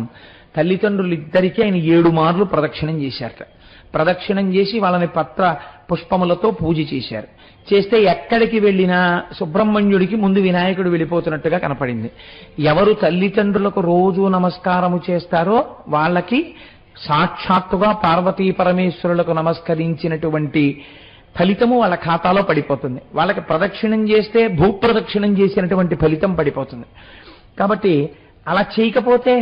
A: తల్లిదండ్రులిద్దరికీ ఆయన 7 మార్లు ప్రదక్షిణం చేశారట. ప్రదక్షిణం చేసి వాళ్ళని పత్ర పుష్పములతో పూజ చేశారు. చేస్తే ఎక్కడికి వెళ్ళినా సుబ్రహ్మణ్యుడికి ముందు వినాయకుడు వెళ్ళిపోతున్నట్టుగా కనపడింది. ఎవరు తల్లిదండ్రులకు రోజు నమస్కారము చేస్తారో వాళ్ళకి సాక్షాత్తుగా పార్వతీ పరమేశ్వరులకు నమస్కరించినటువంటి ఫలితము వాళ్ళ ఖాతాలో పడిపోతుంది. వాళ్ళకి ప్రదక్షిణం చేస్తే భూప్రదక్షిణం చేసినటువంటి ఫలితం పడిపోతుంది. కాబట్టి అలా చేయకపోతే,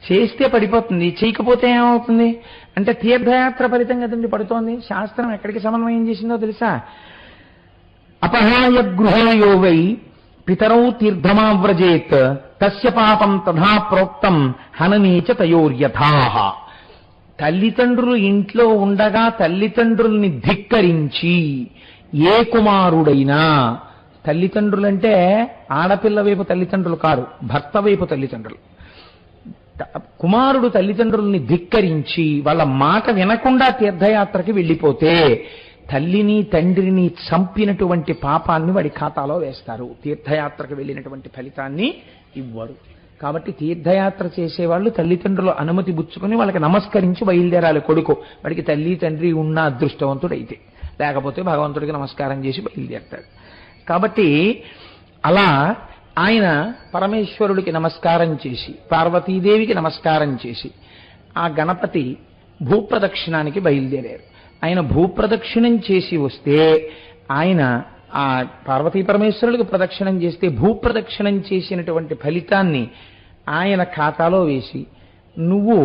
A: చేస్తే పడిపోతుంది, చేయకపోతే ఏమవుతుంది అంటే తీర్థయాత్ర ఫలితం కదండి పడుతోంది. శాస్త్రం ఎక్కడికి సమన్వయం చేసిందో తెలుసా? అపహాయ గృహయో వై పితరౌ తీర్థమావ్రజేత్ తస్య పాపం తథా ప్రోక్తం హననీచ తయోర్యథాః. తల్లిదండ్రులు ఇంట్లో ఉండగా తల్లిదండ్రుల్ని ధిక్కరించి ఏ కుమారుడైనా, తల్లిదండ్రులంటే ఆడపిల్ల వైపు తల్లిదండ్రులు కాదు, భర్త వైపు తల్లిదండ్రులు, కుమారుడు తల్లిదండ్రుల్ని ధిక్కరించి వాళ్ళ మాట వినకుండా తీర్థయాత్రకి వెళ్ళిపోతే తల్లిని తండ్రిని చంపినటువంటి పాపాన్ని వాడి ఖాతాలో వేస్తారు. తీర్థయాత్రకు వెళ్ళినటువంటి ఫలితాన్ని ఇవ్వరు. కాబట్టి తీర్థయాత్ర చేసేవాళ్ళు తల్లిదండ్రులు అనుమతి పుచ్చుకొని వాళ్ళకి నమస్కరించి బయలుదేరాలి. కొడుకు వాడికి తల్లి తండ్రి ఉన్న అదృష్టవంతుడైతే, లేకపోతే భగవంతుడికి నమస్కారం చేసి బయలుదేరతాడు. కాబట్టి అలా ఆయన పరమేశ్వరుడికి నమస్కారం చేసి, పార్వతీదేవికి నమస్కారం చేసి, ఆ గణపతి భూప్రదక్షిణానికి బయలుదేరారు. ఆయన భూప్రదక్షిణం చేసి వస్తే, ఆయన ఆ పార్వతీ పరమేశ్వరుడికి ప్రదక్షిణం చేస్తే భూప్రదక్షిణం చేసినటువంటి ఫలితాన్ని ఆయన ఖాతాలో వేసి, నువ్వు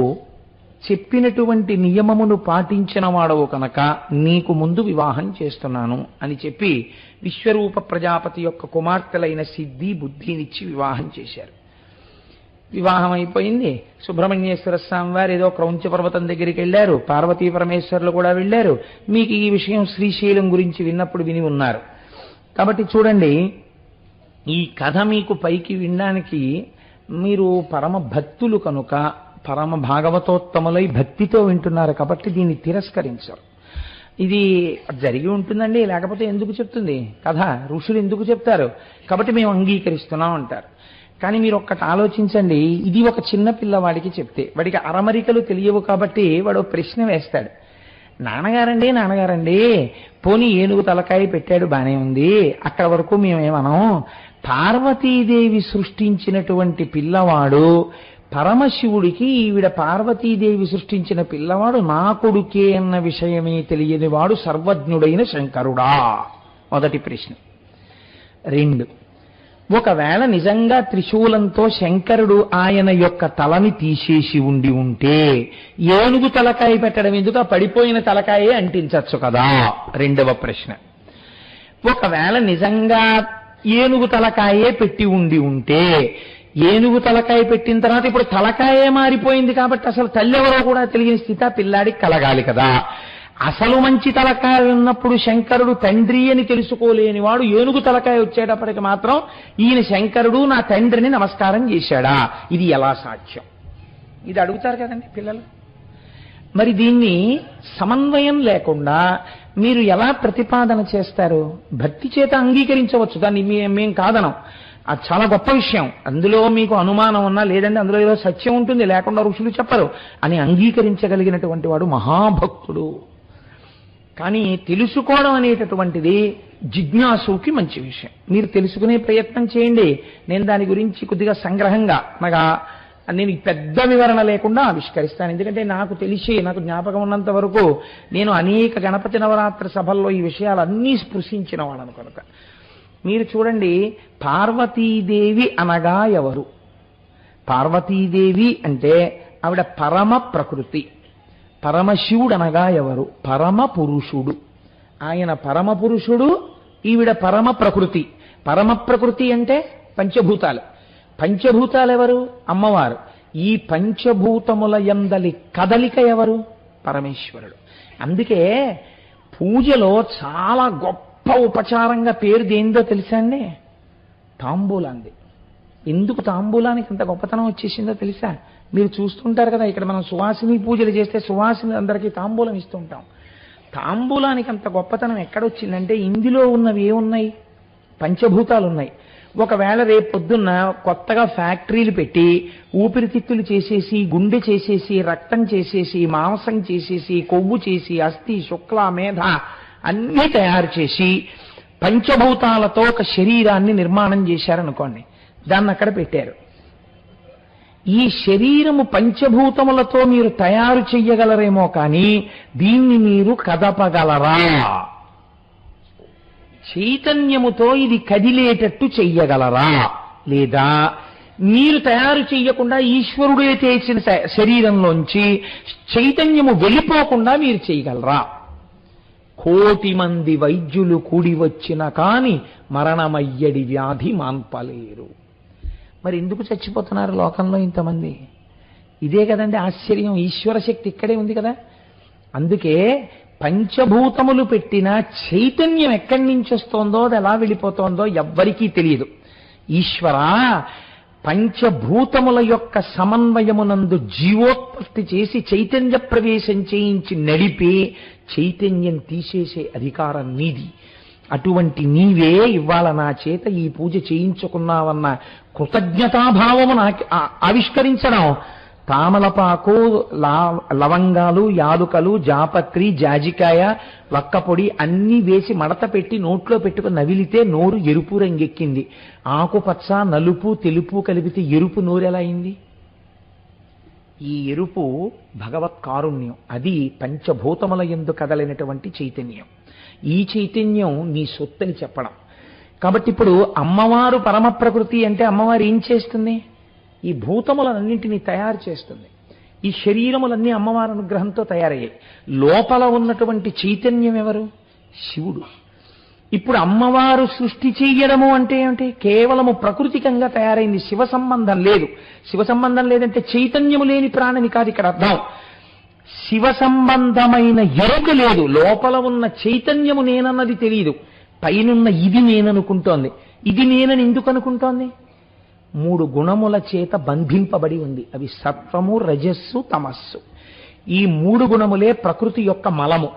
A: చెప్పినటువంటి నియమమును పాటించిన వాడవు కనుక నీకు ముందు వివాహం చేస్తున్నాను అని చెప్పి విశ్వరూప ప్రజాపతి యొక్క కుమార్తెలైన సిద్ధి బుద్ధినిచ్చి వివాహం చేశారు. వివాహం అయిపోయింది. సుబ్రహ్మణ్యేశ్వర స్వామి వారు ఏదో క్రౌంచ పర్వతం దగ్గరికి వెళ్ళారు, పార్వతీ పరమేశ్వరులు కూడా వెళ్ళారు. మీకు ఈ విషయం శ్రీశైలం గురించి విన్నప్పుడు విని ఉన్నారు. కాబట్టి చూడండి, ఈ కథ మీకు పైకి వినడానికి మీరు పరమ భక్తులు కనుక, పరమ భాగవతోత్తములై భక్తితో వింటున్నారు కాబట్టి దీన్ని తిరస్కరించరు. ఇది జరిగి ఉంటుందండి, లేకపోతే ఎందుకు చెప్తుంది కథ? ఋషులు ఎందుకు చెప్తారు? కాబట్టి మేము అంగీకరిస్తున్నాం అంటారు. కానీ మీరు ఒక్కటి ఆలోచించండి, ఇది ఒక చిన్న పిల్లవాడికి చెప్తే వాడికి అరమరికలు తెలియవు కాబట్టి వాడు ప్రశ్న వేస్తాడు. నాన్నగారండి పోనీ ఏనుగు తలకాయ పెట్టాడు బానే ఉంది, అక్కడ వరకు మేమేమనం. పార్వతీదేవి సృష్టించినటువంటి పిల్లవాడు పరమశివుడికి ఈవిడ పార్వతీదేవి సృష్టించిన పిల్లవాడు నా కొడుకే అన్న విషయమే తెలియని వాడు సర్వజ్ఞుడైన శంకరుడా? మొదటి ప్రశ్న. 2, ఒకవేళ నిజంగా త్రిశూలంతో శంకరుడు ఆయన యొక్క తలని తీసేసి ఉంటే ఏనుగు తలకాయ పెట్టడం ఎందుకు? ఆ పడిపోయిన తలకాయే అంటించచ్చు కదా. 2వ ప్రశ్న. ఒకవేళ నిజంగా ఏనుగు తలకాయే పెట్టి ఉంటే ఏనుగు తలకాయ పెట్టిన తర్వాత ఇప్పుడు తలకాయే మారిపోయింది కాబట్టి అసలు తల్లి ఎవరో కూడా తెలియని స్థితి పిల్లాడికి కలగాలి కదా. అసలు మంచి తలకాయ ఉన్నప్పుడు శంకరుడు తండ్రి అని తెలుసుకోలేని వాడు ఏనుగు తలకాయ వచ్చేటప్పటికి మాత్రం ఈయన శంకరుడు నా తండ్రిని నమస్కారం చేశాడా? ఇది ఎలా సాధ్యం? ఇది అడుగుతారు కదండి పిల్లలు. మరి దీన్ని సమన్వయం లేకుండా మీరు ఎలా ప్రతిపాదన చేస్తారు? భక్తి చేత అంగీకరించవచ్చు, దాన్ని మేం కాదనం. అది చాలా గొప్ప విషయం. అందులో మీకు అనుమానం ఉన్నా, లేదంటే అందులో ఏదో సత్యం ఉంటుంది, లేకుండా ఋషులు చెప్పరు అని అంగీకరించగలిగినటువంటి వాడు మహాభక్తుడు. కానీ తెలుసుకోవడం అనేటటువంటిది జిజ్ఞాసుకి మంచి విషయం. మీరు తెలుసుకునే ప్రయత్నం చేయండి. నేను దాని గురించి కొద్దిగా సంగ్రహంగా నేను పెద్ద వివరణ లేకుండా ఆవిష్కరిస్తాను. ఎందుకంటే నాకు తెలిసి, నాకు జ్ఞాపకం ఉన్నంత వరకు నేను అనేక గణపతి నవరాత్రి సభల్లో ఈ విషయాలన్నీ స్పృశించిన వాళ్ళను కనుక. మీరు చూడండి, పార్వతీదేవి అనగా ఎవరు? పార్వతీదేవి అంటే ఆవిడ పరమ ప్రకృతి. పరమశివుడు అనగా ఎవరు? పరమ పురుషుడు. ఆయన పరమ పురుషుడు, ఈవిడ పరమ ప్రకృతి. పరమ ప్రకృతి అంటే పంచభూతాలు. పంచభూతాలు ఎవరు? అమ్మవారు. ఈ పంచభూతముల యందలి కదలిక ఎవరు? పరమేశ్వరుడు. అందుకే పూజలో చాలా గొప్ప ఉపచారంగా పేరు దేందో తెలుసా అండి? తాంబూలాంది. ఎందుకు తాంబూలానికి అంత గొప్పతనం వచ్చేసిందో తెలుసా? మీరు చూస్తుంటారు కదా, ఇక్కడ మనం సువాసిని పూజలు చేస్తే సువాసిని అందరికీ తాంబూలం ఇస్తుంటాం. తాంబూలానికి అంత గొప్పతనం ఎక్కడొచ్చిందంటే ఇందులో ఉన్నవి ఏమున్నాయి? పంచభూతాలు ఉన్నాయి. ఒకవేళ రేపు పొద్దున్న కొత్తగా ఫ్యాక్టరీలు పెట్టి ఊపిరితిత్తులు చేసేసి, గుండె చేసేసి, రక్తం చేసేసి, మాంసం చేసేసి, కొవ్వు చేసి, అస్థి, శుక్ల, మేధ అన్నీ తయారు చేసి పంచభూతాలతో ఒక శరీరాన్ని నిర్మాణం చేశారనుకోండి, దాన్ని అక్కడ పెట్టారు. ఈ శరీరము పంచభూతములతో మీరు తయారు చెయ్యగలరేమో కానీ దీన్ని మీరు కదపగలరా చైతన్యముతో ఇది కదిలేటట్టు చెయ్యగలరా, లేదా మీరు తయారు చెయ్యకుండా ఈశ్వరుడే చేసిన శరీరంలోంచి చైతన్యము వెళ్ళిపోకుండా మీరు చేయగలరా? 1,000,000 మంది వైద్యులు కూడి వచ్చిన కాని మరణమయ్యడి వ్యాధి మాన్పలేరు. మరి ఎందుకు చచ్చిపోతున్నారు లోకంలో ఇంతమంది? ఇదే కదండి ఆశ్చర్యం. ఈశ్వర శక్తి ఇక్కడే ఉంది కదా. అందుకే పంచభూతములు పెట్టిన చైతన్యం ఎక్కడి నుంచి వస్తోందో, అది ఎలా వెళ్ళిపోతోందో ఎవ్వరికీ తెలియదు. ఈశ్వర పంచభూతముల యొక్క సమన్వయమునందు జీవోత్పత్తి చేసి చైతన్య ప్రవేశం చేయించి నడిపి చైతన్యం తీసేసే అధికారం నీది. అటువంటి నీవే ఇవాళ నా చేత ఈ పూజ చేయించుకున్నావన్న కృతజ్ఞతాభావము నాకు ఆవిష్కరించడం. తామలపాకు, లవంగాలు, యాలుకలు, జాపత్రి, జాజికాయ, వక్కపొడి అన్నీ వేసి మడత పెట్టి నోట్లో పెట్టుకుని నవిలితే నోరు ఎరుపు రంగెక్కింది. ఆకుపచ్చ, నలుపు, తెలుపు కలిపితే ఎరుపు నోరు ఎలా అయింది? ఈ ఎరుపు భగవత్ కారుణ్యం. అది పంచభూతముల యందు కదలినటువంటి చైతన్యం. ఈ చైతన్యం నీ సొత్తని చెప్పడం. కాబట్టి ఇప్పుడు అమ్మవారు పరమ ప్రకృతి అంటే అమ్మవారు ఏం చేస్తుంది? ఈ భూతములన్నింటినీ తయారు చేస్తుంది. ఈ శరీరములన్నీ అమ్మవారి అనుగ్రహంతో తయారయ్యాయి. లోపల ఉన్నటువంటి చైతన్యం ఎవరు? శివుడు. ఇప్పుడు అమ్మవారు సృష్టి చెయ్యడము అంటే ఏమిటి? కేవలము ప్రకృతికంగా తయారైంది, శివ సంబంధం లేదు. శివ సంబంధం లేదంటే చైతన్యము లేని ప్రాణిని కాదు ఇక్కడ అర్థం. శివ సంబంధమైన ఎరుక లేదు. లోపల ఉన్న చైతన్యము నేనన్నది తెలియదు. పైనున్న ఇది నేననుకుంటోంది. ఇది నేనని ఎందుకు అనుకుంటోంది? 3 గుణముల చేత బంధింపబడి ఉంది. అవి సత్వము, రజస్సు, తమస్సు. ఈ 3 గుణములే ప్రకృతి యొక్క మలము.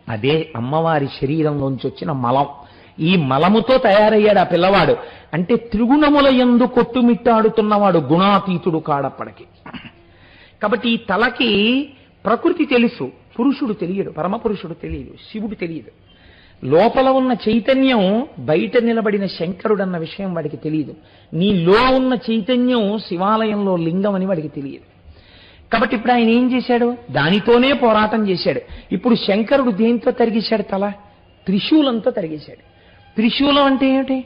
A: అదే అమ్మవారి శరీరంలోంచి వచ్చిన మలం. ఈ మలముతో తయారయ్యాడు ఆ పిల్లవాడు. అంటే త్రిగుణముల యందు కొట్టుమిట్టాడుతున్నవాడు, గుణాతీతుడు కాడప్పటికి. కాబట్టి ఈ తలకి ప్రకృతి తెలుసు, పురుషుడు తెలియడు, పరమపురుషుడు తెలియదు, శివుడు తెలియదు. లోపల ఉన్న చైతన్యం బయట నిలబడిన శంకరుడన్న విషయం వాడికి తెలియదు. నీలో ఉన్న చైతన్యం శివాలయంలో లింగం అని వాడికి తెలియదు. కాబట్టి ఇప్పుడు ఆయన ఏం చేశాడు? దానితోనే పోరాటం చేశాడు. ఇప్పుడు శంకరుడు దేంతో తరిగేశాడు? తల త్రిశూలంతో తరిగేశాడు. త్రిశూలం అంటే ఏమిటి?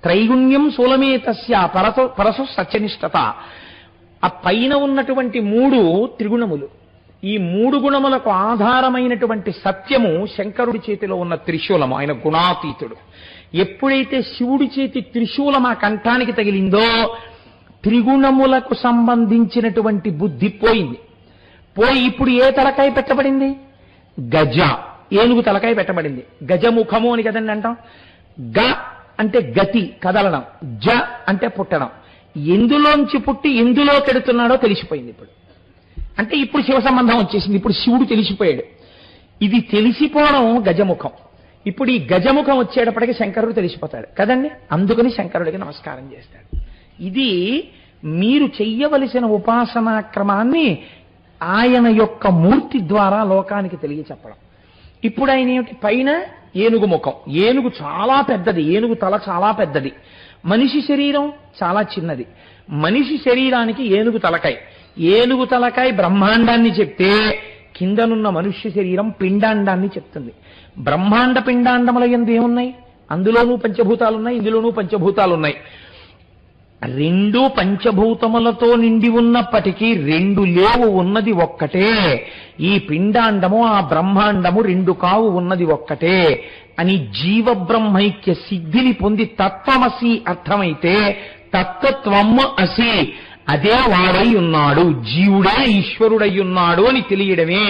A: త్రైగుణ్యం శూలమే తస్య పరసు సత్యనిష్టత. ఆ పైన ఉన్నటువంటి 3 త్రిగుణములు. ఈ 3 గుణములకు ఆధారమైనటువంటి సత్యము శంకరుడి చేతిలో ఉన్న త్రిశూలము. ఆయన గుణాతీతుడు. ఎప్పుడైతే శివుడి చేతి త్రిశూలం ఆ కంఠానికి తగిలిందో త్రిగుణములకు సంబంధించినటువంటి బుద్ధి పోయింది. పోయి ఇప్పుడు ఏ తలకాయ పెట్టబడింది? గజ, ఏనుగు తలకాయ పెట్టబడింది. గజముఖము అని కదండి అంటాం. గ అంటే గతి, కదలడం. జ అంటే పుట్టడం. ఎందులోంచి పుట్టి ఎందులో కెడుతున్నాడో తెలిసిపోయింది ఇప్పుడు. అంటే ఇప్పుడు శివ సంబంధం వచ్చేసింది. ఇప్పుడు శివుడు తెలిసిపోయాడు. ఇది తెలిసిపోవడం గజముఖం. ఇప్పుడు ఈ గజముఖం వచ్చేటప్పటికి శంకరుడు తెలిసిపోతాడు కదండి. అందుకని శంకరుడికి నమస్కారం చేస్తాడు. ఇది మీరు చెయ్యవలసిన ఉపాసనా క్రమాన్ని ఆయన యొక్క మూర్తి ద్వారా లోకానికి తెలియచెప్పడం. ఇప్పుడు ఆయన ఏమిటి? పైన ఏనుగు ముఖం. ఏనుగు చాలా పెద్దది, ఏనుగు తల చాలా పెద్దది. మనిషి శరీరం చాలా చిన్నది. మనిషి శరీరానికి ఏనుగు తలకాయ. ఏనుగు తలకాయ బ్రహ్మాండాన్ని చెప్తే కిందనున్న మనుష్య శరీరం పిండాండాన్ని చెప్తుంది. బ్రహ్మాండ పిండాండముల యందు ఏమున్నాయి? అందులోనూ పంచభూతాలున్నాయి, ఇందులోనూ పంచభూతాలున్నాయి. 2 పంచభూతములతో నిండి ఉన్నప్పటికీ 2 లేవు, ఉన్నది ఒక్కటే. ఈ పిండాండము ఆ బ్రహ్మాండము 2 కావు, ఉన్నది ఒక్కటే అని జీవబ్రహ్మైక్య సిద్ధిని పొంది తత్వమసి అర్థమైతే తత్వత్వము అసి, అదే వాడై ఉన్నాడు, జీవుడే ఈశ్వరుడై ఉన్నాడు అని తెలియడమే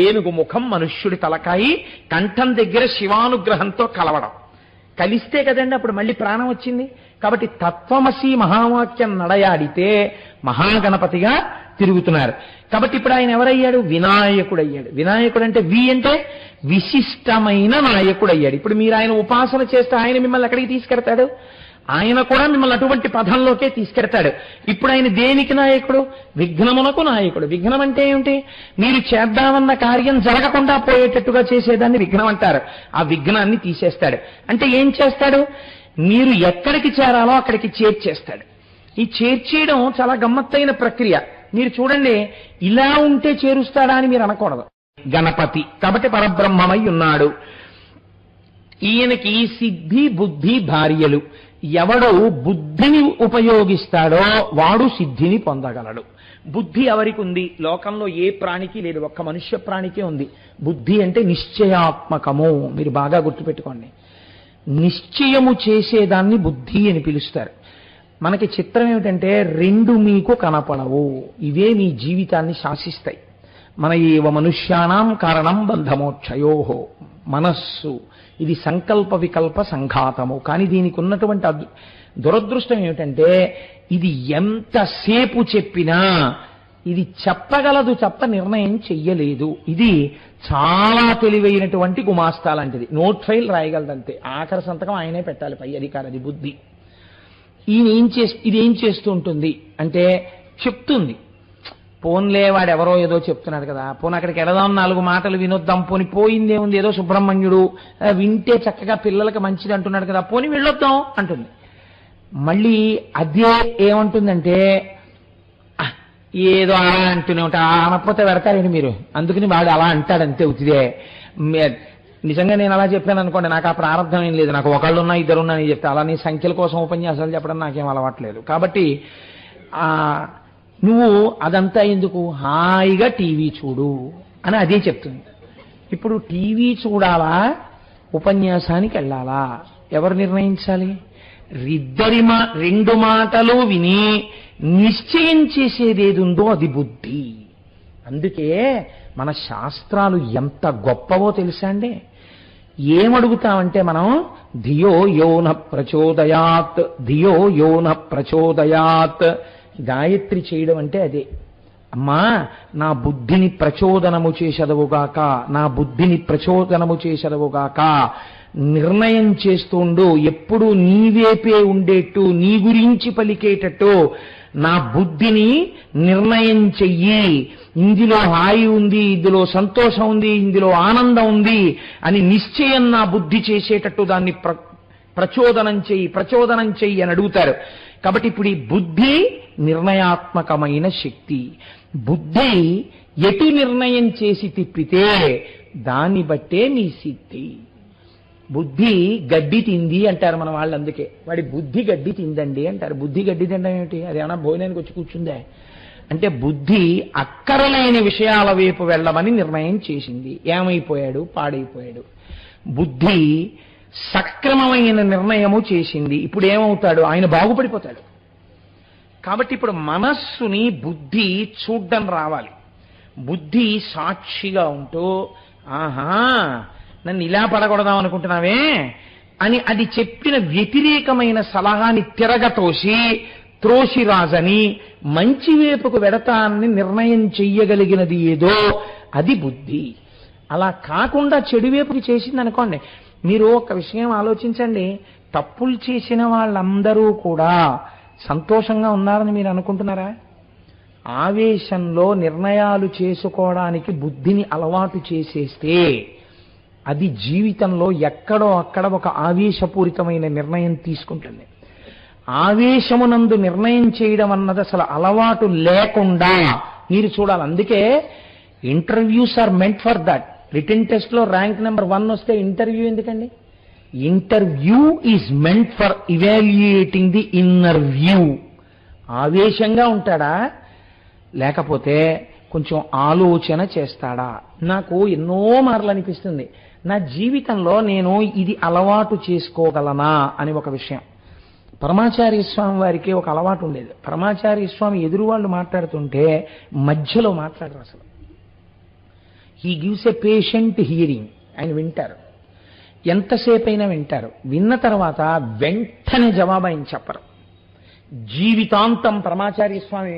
A: ఏనుగు ముఖం, మనుష్యుడి తలకాయి, కంఠం దగ్గర శివానుగ్రహంతో కలవడం. కలిస్తే కదండి అప్పుడు మళ్ళీ ప్రాణం వచ్చింది. కాబట్టి తత్వమసి మహావాక్యం నడయాడితే మహాగణపతిగా తిరుగుతున్నారు. కాబట్టి ఇప్పుడు ఆయన ఎవరయ్యాడు? వినాయకుడయ్యాడు. వినాయకుడు అంటే వి అంటే విశిష్టమైన నాయకుడయ్యాడు. ఇప్పుడు మీరు ఆయన ఉపాసన చేస్తే ఆయన మిమ్మల్ని ఎక్కడికి తీసుకెడతాడు? ఆయన కూడా మిమ్మల్ని అటువంటి పదంలోకే తీసుకెడతాడు. ఇప్పుడు ఆయన దేనికి నాయకుడు? విఘ్నమునకు నాయకుడు. విఘ్నం అంటే ఏమిటి? మీరు చేద్దామన్న కార్యం జరగకుండా పోయేటట్టుగా చేసేదాన్ని విఘ్నం అంటారు. ఆ విఘ్నాన్ని తీసేస్తాడు. అంటే ఏం చేస్తాడు? మీరు ఎక్కడికి చేరాలో అక్కడికి చేర్చేస్తాడు. ఈ చేర్చేయడం చాలా గమ్మత్తైన ప్రక్రియ. మీరు చూడండి, ఇలా ఉంటే చేరుస్తాడా అని మీరు అనకూడదు. గణపతి కాబట్టి పరబ్రహ్మమై ఉన్నాడు. ఈయనకి సిద్ధి బుద్ధి భార్యలు. ఎవడు బుద్ధిని ఉపయోగిస్తాడో వాడు సిద్ధిని పొందగలడు. బుద్ధి ఎవరికి ఉంది? లోకంలో ఏ ప్రాణికి లేదు, ఒక్క మనుష్య ప్రాణికే ఉంది. బుద్ధి అంటే నిశ్చయాత్మకము. మీరు బాగా గుర్తుపెట్టుకోండి. నిశ్చయము చేసేదాన్ని బుద్ధి అని పిలుస్తారు. మనకి చిత్రం ఏమిటంటే రెండు మీకు కనపడవు, ఇవే మీ జీవితాన్ని శాసిస్తాయి. మన ఏవ మనుష్యానాం కారణం బంధమోక్షయోహో. మనస్సు ఇది సంకల్ప వికల్ప సంఘాతము. కానీ దీనికి ఉన్నటువంటి దురదృష్టం ఏమిటంటే ఇది ఎంతసేపు చెప్పినా ఇది చెప్పగలదు తప్ప నిర్ణయం చెయ్యలేదు. ఇది చాలా తెలివైనటువంటి గుమాస్తా లాంటిది. నోట్ ఫైల్ రాయగలదంతే, ఆఖరి సంతకం ఆయనే పెట్టాలి, పై అధికారి. అది బుద్ధి. ఇదేం చేస్తూ ఉంటుంది అంటే చెప్తుంది. పోన్లే వాడెవరో ఏదో చెప్తున్నాడు కదా, పోనీ అక్కడికి వెళదాం, 4 మాటలు వినొద్దాం, పోని పోయిందేముంది, ఏదో సుబ్రహ్మణ్యుడు వింటే చక్కగా పిల్లలకి మంచిది అంటున్నాడు కదా, పోని వెళ్ళొద్దాం అంటుంది. మళ్ళీ అదే ఏమంటుందంటే ఏదో అలా అంటూనే ఉంటా, అనకపోతే పెడతారండి మీరు, అందుకని వాడు అలా అంటాడంతే ఉతిదే. నిజంగా నేను అలా చెప్పాను అనుకోండి, నాకు ఆ ప్రారంభం ఏం లేదు, నాకు ఒకళ్ళున్నా ఇద్దరున్నా అని చెప్తే, అలా నీ సంఖ్యల కోసం ఉపన్యాసాలు చెప్పడం నాకేం అలవాట్లేదు. కాబట్టి నువ్వు అదంతా ఎందుకు, హాయిగా టీవీ చూడు అని అదే చెప్తుంది. ఇప్పుడు టీవీ చూడాలా ఉపన్యాసానికి వెళ్ళాలా ఎవరు నిర్ణయించాలి? రెండు మాటలు విని నిశ్చయం చేసేదేదుందో అది బుద్ధి. అందుకే మన శాస్త్రాలు ఎంత గొప్పవో తెలుసా అండి. ఏమడుగుతామంటే మనం ధియో యోన ప్రచోదయాత్, ధియో యోన ప్రచోదయాత్. గాయత్రి చేయడం అంటే అదే. అమ్మా నా బుద్ధిని ప్రచోదనము చేసెదవుగాక, నా బుద్ధిని ప్రచోదనము చేసెదవుగాక. నిర్ణయం చేస్తుండు, ఎప్పుడు నీవేపే ఉండేట్టు, నీ గురించి పలికేటట్టు నా బుద్ధిని నిర్ణయం చెయ్యి. ఇందులో హాయి ఉంది, ఇందులో సంతోషం ఉంది, ఇందులో ఆనందం ఉంది అని నిశ్చయం నా బుద్ధి చేసేటట్టు దాన్ని ప్రచోదనం చెయ్యి అని అడుగుతారు. కాబట్టి ఇప్పుడు ఈ బుద్ధి నిర్ణయాత్మకమైన శక్తి. బుద్ధి ఎటు నిర్ణయం చేసి తిప్పితే దాన్ని బట్టే నీ సిద్ధి. బుద్ధి గడ్డి తింది అంటారు మన వాళ్ళు, అందుకే వాడి బుద్ధి గడ్డి తిందండి అంటారు. బుద్ధి గడ్డి తినడం ఏమిటి? అది ఏమన్నా భోజనానికి వచ్చి కూర్చుందే అంటే బుద్ధి అక్కరలేని విషయాల వైపు వెళ్ళమని నిర్ణయం చేసింది. ఏమైపోయాడు? పాడైపోయాడు. బుద్ధి సక్రమమైన నిర్ణయము చేసింది. ఇప్పుడు ఏమవుతాడు? ఆయన బాగుపడిపోతాడు. కాబట్టి ఇప్పుడు మనస్సుని బుద్ధి చూడ్డం రావాలి. బుద్ధి సాక్షిగా ఉంటూ ఆహా నన్ను ఇలా పడకూడదాం అనుకుంటున్నావే అని అది చెప్పిన వ్యతిరేకమైన సలహాని త్రోసిరాజని మంచి వైపుకు వెడతాన్ని నిర్ణయం చెయ్యగలిగినది ఏదో అది బుద్ధి. అలా కాకుండా చెడు వైపుకి చేసింది అనుకోండి. మీరు ఒక విషయం ఆలోచించండి, తప్పులు చేసిన వాళ్ళందరూ కూడా సంతోషంగా ఉన్నారని మీరు అనుకుంటున్నారా? ఆవేశంలో నిర్ణయాలు చేసుకోవడానికి బుద్ధిని అలవాటు చేసేస్తే అది జీవితంలో ఎక్కడో అక్కడ ఒక ఆవేశపూరితమైన నిర్ణయం తీసుకుంటుంది. ఆవేశమునందు నిర్ణయం చేయడం అన్నది అసలు అలవాటు లేకుండా మీరు చూడాలి. అందుకే interviews are meant for that. Written test లో ర్యాంక్ నెంబర్ 1 వస్తే ఇంటర్వ్యూ ఎందుకండి? Interview is meant for evaluating the inner view. ఆవేశంగా ఉంటాడా, లేకపోతే కొంచెం ఆలోచన చేస్తాడా? నాకు ఎన్నో మార్లు అనిపిస్తుంది నా జీవితంలో నేను ఇది అలవాటు చేసుకోగలనా అని ఒక విషయం. పరమాచార్య స్వామి వారికి ఒక అలవాటు ఉండేది. పరమాచార్య స్వామి ఎదురు వాళ్ళు మాట్లాడుతుంటే మధ్యలో మాట్లాడరు అసలు. He gives a patient hearing. ఆయన వింటారు, ఎంతసేపు అయినా వింటారు. విన్న తర్వాత వెంటనే జవాబు ఆయన చెప్పరు. జీవితాంతం పరమాచార్య స్వామి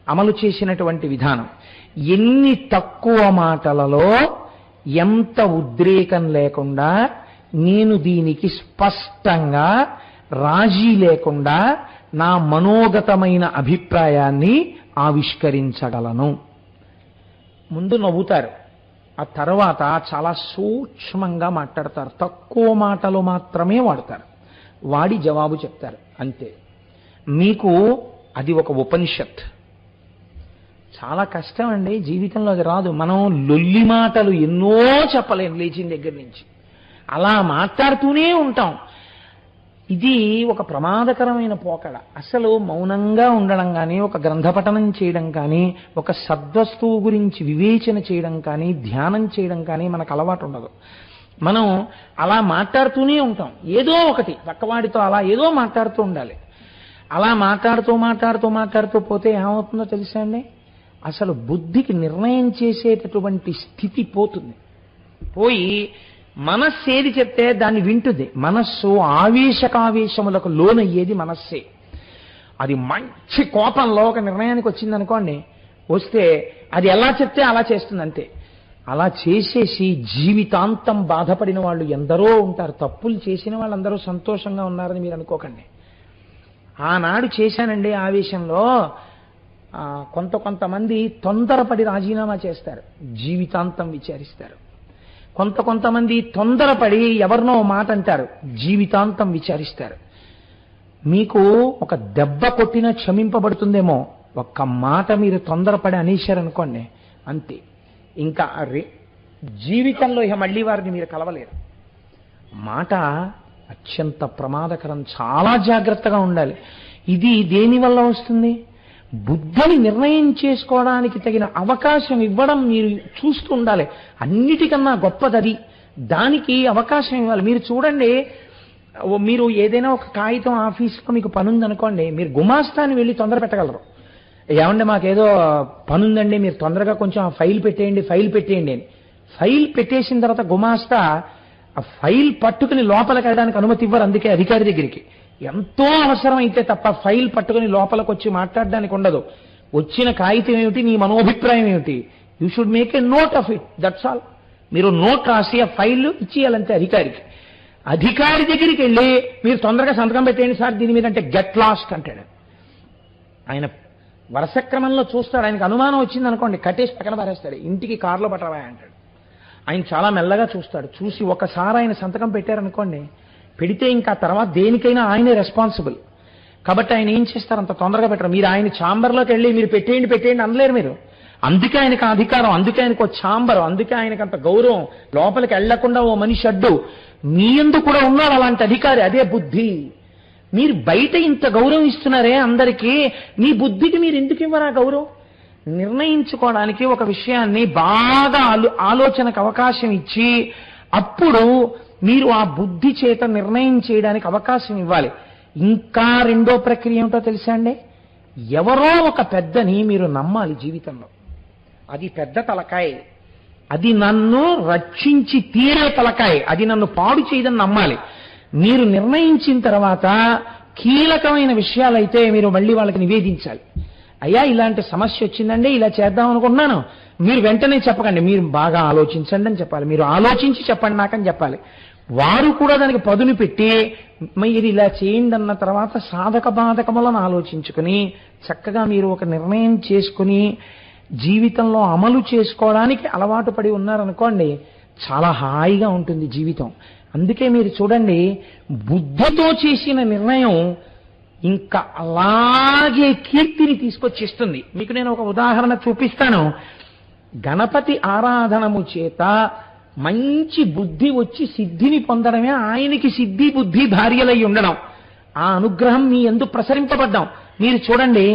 A: అమలు చేసినటువంటి విధానం. ఎన్ని తక్కువ మాటలలో ఎంత ఉద్రేకం లేకుండా నేను దీనికి స్పష్టంగా రాజీ లేకుండా నా మనోగతమైన అభిప్రాయాన్ని ఆవిష్కరించగలను. ముందు నవ్వుతారు, ఆ తర్వాత చాలా సూక్ష్మంగా మాట్లాడతారు. తక్కువ మాటలు మాత్రమే వాడతారు, వాడి జవాబు చెప్తారు అంతే. మీకు అది ఒక ఉపనిషత్. చాలా కష్టం అండి జీవితంలో, అది రాదు. మనం లొల్లి మాటలు ఎన్నో చెప్పలేం లేచిన దగ్గర నుంచి. అలా మాట్లాడుతూనే ఉంటాం. ఇది ఒక ప్రమాదకరమైన పోకడ. అసలు మౌనంగా ఉండడం కానీ, ఒక గ్రంథపఠనం చేయడం కానీ, ఒక సద్వస్తువు గురించి వివేచన చేయడం కానీ, ధ్యానం చేయడం కానీ మనకు అలవాటు ఉండదు. మనం అలా మాట్లాడుతూనే ఉంటాం. ఏదో ఒకటి పక్కవాడితో అలా ఏదో మాట్లాడుతూ ఉండాలి. అలా మాట్లాడుతూ పోతే ఏమవుతుందో తెలుసా అండి? అసలు బుద్ధికి నిర్ణయం చేసేటటువంటి స్థితి పోతుంది. పోయి మనస్సు ఏది చెప్తే దాన్ని వింటుంది. మనస్సు ఆవేశకావేశములకు లోనయ్యేది మనస్సే. అది మంచి కోపంలో ఒక నిర్ణయానికి వచ్చిందనుకోండి, వస్తే అది ఎలా చెప్తే అలా చేస్తుంది అంతే. అలా చేసేసి జీవితాంతం బాధపడిన వాళ్ళు ఎందరో ఉంటారు. తప్పులు చేసిన వాళ్ళందరూ సంతోషంగా ఉన్నారని మీరు అనుకోకండి. ఆనాడు చేశానండి ఆవేశంలో, కొంతమంది తొందరపడి రాజీనామా చేస్తారు, జీవితాంతం విచారిస్తారు. కొంతమంది తొందరపడి ఎవరినో మాట అంటారు, జీవితాంతం విచారిస్తారు. మీకు ఒక దెబ్బ కొట్టినా క్షమింపబడుతుందేమో, ఒక్క మాట మీరు తొందరపడి అనేశారనుకోండి అంతే. ఇంకా జీవితంలో ఇక మళ్ళీ వారిని మీరు కలవలేరు. మాట అత్యంత ప్రమాదకరం. చాలా జాగ్రత్తగా ఉండాలి. ఇది దేనివల్ల వస్తుంది? బుద్ధిని నిర్ణయం చేసుకోవడానికి తగిన అవకాశం ఇవ్వడం మీరు చూస్తూ ఉండాలి. అన్నిటికన్నా గొప్పది దానికి అవకాశం ఇవ్వాలి. మీరు చూడండి, మీరు ఏదైనా ఒక కాగితం ఆఫీస్లో మీకు పని ఉందనుకోండి, మీరు గుమాస్తాని వెళ్ళి తొందర పెట్టగలరు. ఏమంటే మాకేదో పని ఉందండి, మీరు తొందరగా కొంచెం ఆ ఫైల్ పెట్టేయండి అని. ఫైల్ పెట్టేసిన తర్వాత గుమాస్తా ఆ ఫైల్ పట్టుకుని లోపలికి వెళ్ళడానికి అనుమతి ఇవ్వరు. అందుకే అధికారి దగ్గరికి ఎంతో అవసరం అయితే తప్ప ఫైల్ పట్టుకుని లోపలికి వచ్చి మాట్లాడడానికి ఉండదు. వచ్చిన కాగితం ఏమిటి, నీ మనోభిప్రాయం ఏమిటి, you should make a note of it, that's all. మీరు నోట్ రాసి ఆ ఫైల్ ఇచ్చేయాలంటే అధికారికి. అధికారి దగ్గరికి వెళ్ళి మీరు తొందరగా సంతకం పెట్టేయండి సార్ దీని మీద అంటే గెట్ లాస్ట్ అంటాడు. ఆయన వరుస క్రమంలో చూస్తాడు. ఆయనకు అనుమానం వచ్చింది అనుకోండి, కట్టేసి పక్కన పారేస్తాడు. ఇంటికి కారులో పట్టరా అంటాడు. ఆయన చాలా మెల్లగా చూస్తాడు. చూసి ఒకసారి ఆయన సంతకం పెట్టారనుకోండి, పెడితే ఇంకా తర్వాత దేనికైనా ఆయనే రెస్పాన్సిబుల్. కాబట్టి ఆయన ఏం చేస్తారు, అంత తొందరగా పెట్టరు. మీరు ఆయన ఛాంబర్లోకి వెళ్ళి మీరు పెట్టేయండి అనలేరు మీరు. అందుకే ఆయనకు అధికారం, అందుకే ఆయనకు ఒక ఛాంబర్, అందుకే ఆయనకు అంత గౌరవం. లోపలికి వెళ్లకుండా ఓ మనిషి అడ్డు. మీ యందు కూడా ఉన్నాడు అలాంటి అధికారి, అదే బుద్ధి. మీరు బయట ఇంత గౌరవం ఇస్తున్నారే అందరికీ, మీ బుద్ధికి మీరు ఎందుకు ఇవ్వరా గౌరవం? నిర్ణయించుకోవడానికి ఒక విషయాన్ని బాగా ఆలోచనకు అవకాశం ఇచ్చి అప్పుడు మీరు ఆ బుద్ధి చేత నిర్ణయం చేయడానికి అవకాశం ఇవ్వాలి. ఇంకా రెండో ప్రక్రియ ఏమిటో తెలుసా అండి? ఎవరో ఒక పెద్దని మీరు నమ్మాలి జీవితంలో. అది పెద్ద తలకాయ, అది నన్ను రక్షించి తీరే తలకాయ, అది నన్ను పాడు చేయదని నమ్మాలి. మీరు నిర్ణయించిన తర్వాత కీలకమైన విషయాలైతే మీరు మళ్ళీ వాళ్ళకి నివేదించాలి. అయ్యా ఇలాంటి సమస్య వచ్చిందండి, ఇలా చేద్దాం అనుకుంటున్నాను. మీరు వెంటనే చెప్పకండి, మీరు బాగా ఆలోచించండి అని చెప్పాలి. మీరు ఆలోచించి చెప్పండి నాకని చెప్పాలి. వారు కూడా దానికి పదును పెట్టి మీరు ఇలా చేయండి అన్న తర్వాత సాధక బాధకములను ఆలోచించుకుని చక్కగా మీరు ఒక నిర్ణయం చేసుకుని జీవితంలో అమలు చేసుకోవడానికి అలవాటు పడి ఉన్నారనుకోండి, చాలా హాయిగా ఉంటుంది జీవితం. అందుకే మీరు చూడండి, బుద్ధితో చేసిన నిర్ణయం ఇంకా అలాగే కీర్తిని తీసుకొచ్చిస్తుంది. మీకు నేను ఒక ఉదాహరణ చూపిస్తాను. గణపతి ఆరాధనము చేత మంచి బుద్ధి వచ్చి సిద్ధిని పొందడమే ఆయనకి సిద్ధి బుద్ధి భార్యలై ఉండడం. ఆ అనుగ్రహం మీ యందు ప్రసరింపబడ్డాం. మీరు చూడండి,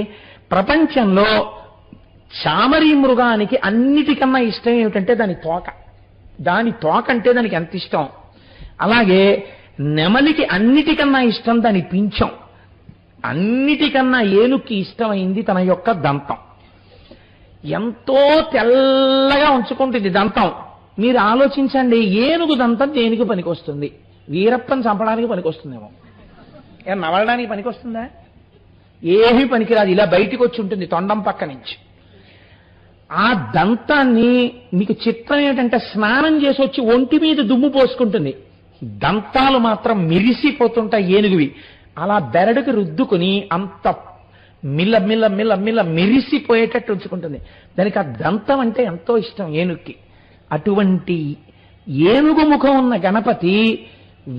A: ప్రపంచంలో చామరీ మృగానికి అన్నిటికన్నా ఇష్టం ఏమిటంటే దాని తోక. దాని తోక అంటే దానికి ఎంత ఇష్టం. అలాగే నెమలికి అన్నిటికన్నా ఇష్టం దాని పింఛం. అన్నిటికన్నా ఏనుక్కి ఇష్టమైంది తన యొక్క దంతం. ఎంతో తెల్లగా ఉంచుకుంటుంది దంతం. మీరు ఆలోచించండి, ఏనుగు దంతం దేనికి పనికొస్తుంది? వీరప్పని చంపడానికి పనికొస్తుందేమో, నవలడానికి పనికొస్తుందా? ఏమీ పనికిరాదు. ఇలా బయటికి వచ్చి ఉంటుంది తొండం పక్క నుంచి. ఆ దంతాన్ని మీకు చిత్రం ఏంటంటే స్నానం చేసి వచ్చి ఒంటి మీద దుమ్ము పోసుకుంటుంది. దంతాలు మాత్రం మిరిసిపోతుంటాయి ఏనుగువి. అలా బెరడుకు రుద్దుకుని అంత మిల్ల మిల్ల మిల్ల మిల్ల మిరిసిపోయేటట్టు ఉంచుకుంటుంది. దానికి ఆ దంతం అంటే ఎంతో ఇష్టం ఏనుగుకి. అటువంటి ఏనుగు ముఖం ఉన్న గణపతి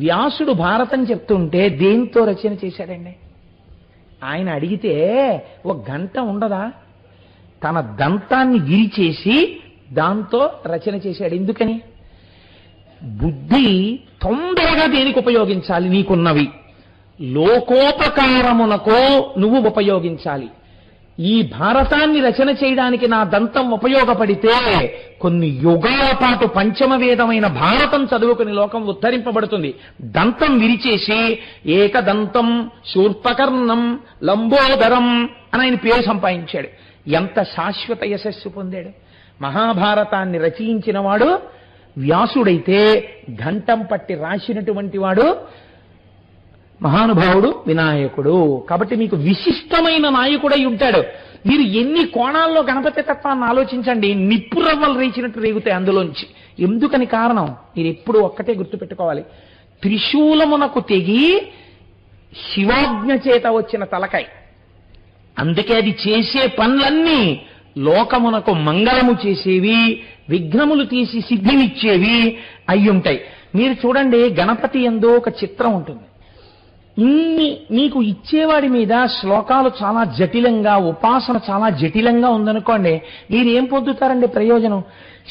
A: వ్యాసుడు భారతం చెప్తుంటే దేంతో రచన చేశాడండి? ఆయన అడిగితే ఒక గంట ఉండదా? తన దంతాన్ని విరిచేసి దాంతో రచన చేశాడు. ఎందుకని? బుద్ధి తొందరగా దేనికి ఉపయోగించాలి? నీకున్నవి లోకోపకారమునకో నువ్వు ఉపయోగించాలి. ఈ భారతాన్ని రచన చేయడానికి నా దంతం ఉపయోగపడితే కొన్ని యుగాల పాటు పంచమ వేదమైన భారతం చదువుకుని లోకం ఉద్ధరింపబడుతుంది. దంతం విరిచేసి ఏకదంతం శూర్పకర్ణం లంబోదరం అని ఆయన పేరు సంపాదించాడు. ఎంత శాశ్వత యశస్సు పొందాడు. మహాభారతాన్ని రచయించిన వాడు వ్యాసుడైతే ఘంటం పట్టి రాసినటువంటి వాడు మహానుభావుడు వినాయకుడు. కాబట్టి మీకు విశిష్టమైన నాయకుడై ఉంటాడు. మీరు ఎన్ని కోణాల్లో గణపతి తత్వాన్ని ఆలోచించండి, నిప్పు రవ్వలు రేచినట్టు రేగుతాయి అందులోంచి. ఎందుకని కారణం మీరు ఎప్పుడు ఒక్కటే గుర్తుపెట్టుకోవాలి. త్రిశూలమునకు తెగి శివాజ్ఞ చేత వచ్చిన తలకాయ. అందుకే అది చేసే పనులన్నీ లోకమునకు మంగళము చేసేవి, విఘ్నములు తీసి సిద్ధినిచ్చేవి అయ్యుంటాయి. మీరు చూడండి, గణపతి యందు ఒక చిత్రం ఉంటుంది. ఇన్ని మీకు ఇచ్చేవాడి మీద శ్లోకాలు చాలా జటిలంగా, ఉపాసన చాలా జటిలంగా ఉందనుకోండి, మీరు ఏం పొందుతారండి ప్రయోజనం?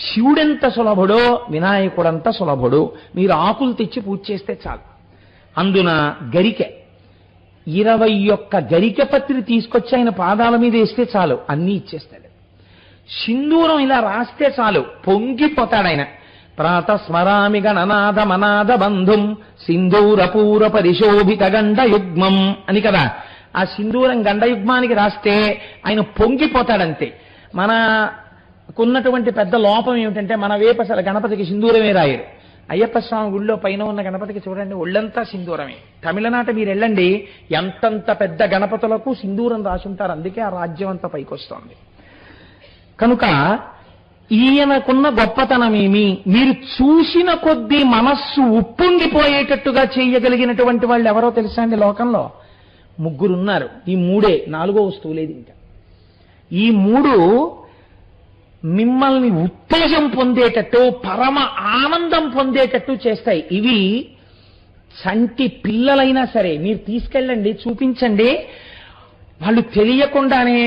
A: శివుడెంత సులభుడో వినాయకుడంత సులభుడు. మీరు ఆకులు తెచ్చి పూజ చేస్తే చాలు. అందున గరికె 21 గరికె పత్రి తీసుకొచ్చి ఆయన పాదాల మీద వేస్తే చాలు, అన్నీ ఇచ్చేస్తాడు. సింధూరం ఇలా రాస్తే చాలు, పొంగిపోతాడు ఆయన. ప్రాతస్మరామి గణనాథ మనాథ బంధుం సింధూరపూర పరిశోభిత గండయుగ్మం అని కదా. ఆ సింధూరం గండయుగ్మానికి రాస్తే ఆయన పొంగిపోతాడంతే. మనకున్నటువంటి పెద్ద లోపం ఏమిటంటే, మన వేపు అసలు గణపతికి సింధూరమే రాయరు. అయ్యప్ప స్వామి గుళ్ళో పైన ఉన్న గణపతికి చూడండి, ఒళ్ళంతా సింధూరమే. తమిళనాట మీరు వెళ్ళండి, ఎంతంత పెద్ద గణపతులకు సింధూరం రాసుంటారు. అందుకే ఆ రాజ్యం అంతా పైకొస్తోంది. కనుక ఈయనకున్న గొప్పతనమేమి? మీరు చూసిన కొద్దీ మనస్సు ఉప్పొంగిపోయేటట్టుగా చేయగలిగినటువంటి వాళ్ళు ఎవరో తెలుసా అండి? లోకంలో 3 ఉన్నారు. ఈ 3 4వ వస్తువు లేదు ఇంకా. ఈ 3 మిమ్మల్ని ఉత్తేజం పొందేటట్టు, పరమ ఆనందం పొందేటట్టు చేస్తాయి. ఇవి చంటి పిల్లలైనా సరే మీరు తీసుకెళ్ళండి, చూపించండి, వాళ్ళు తెలియకుండానే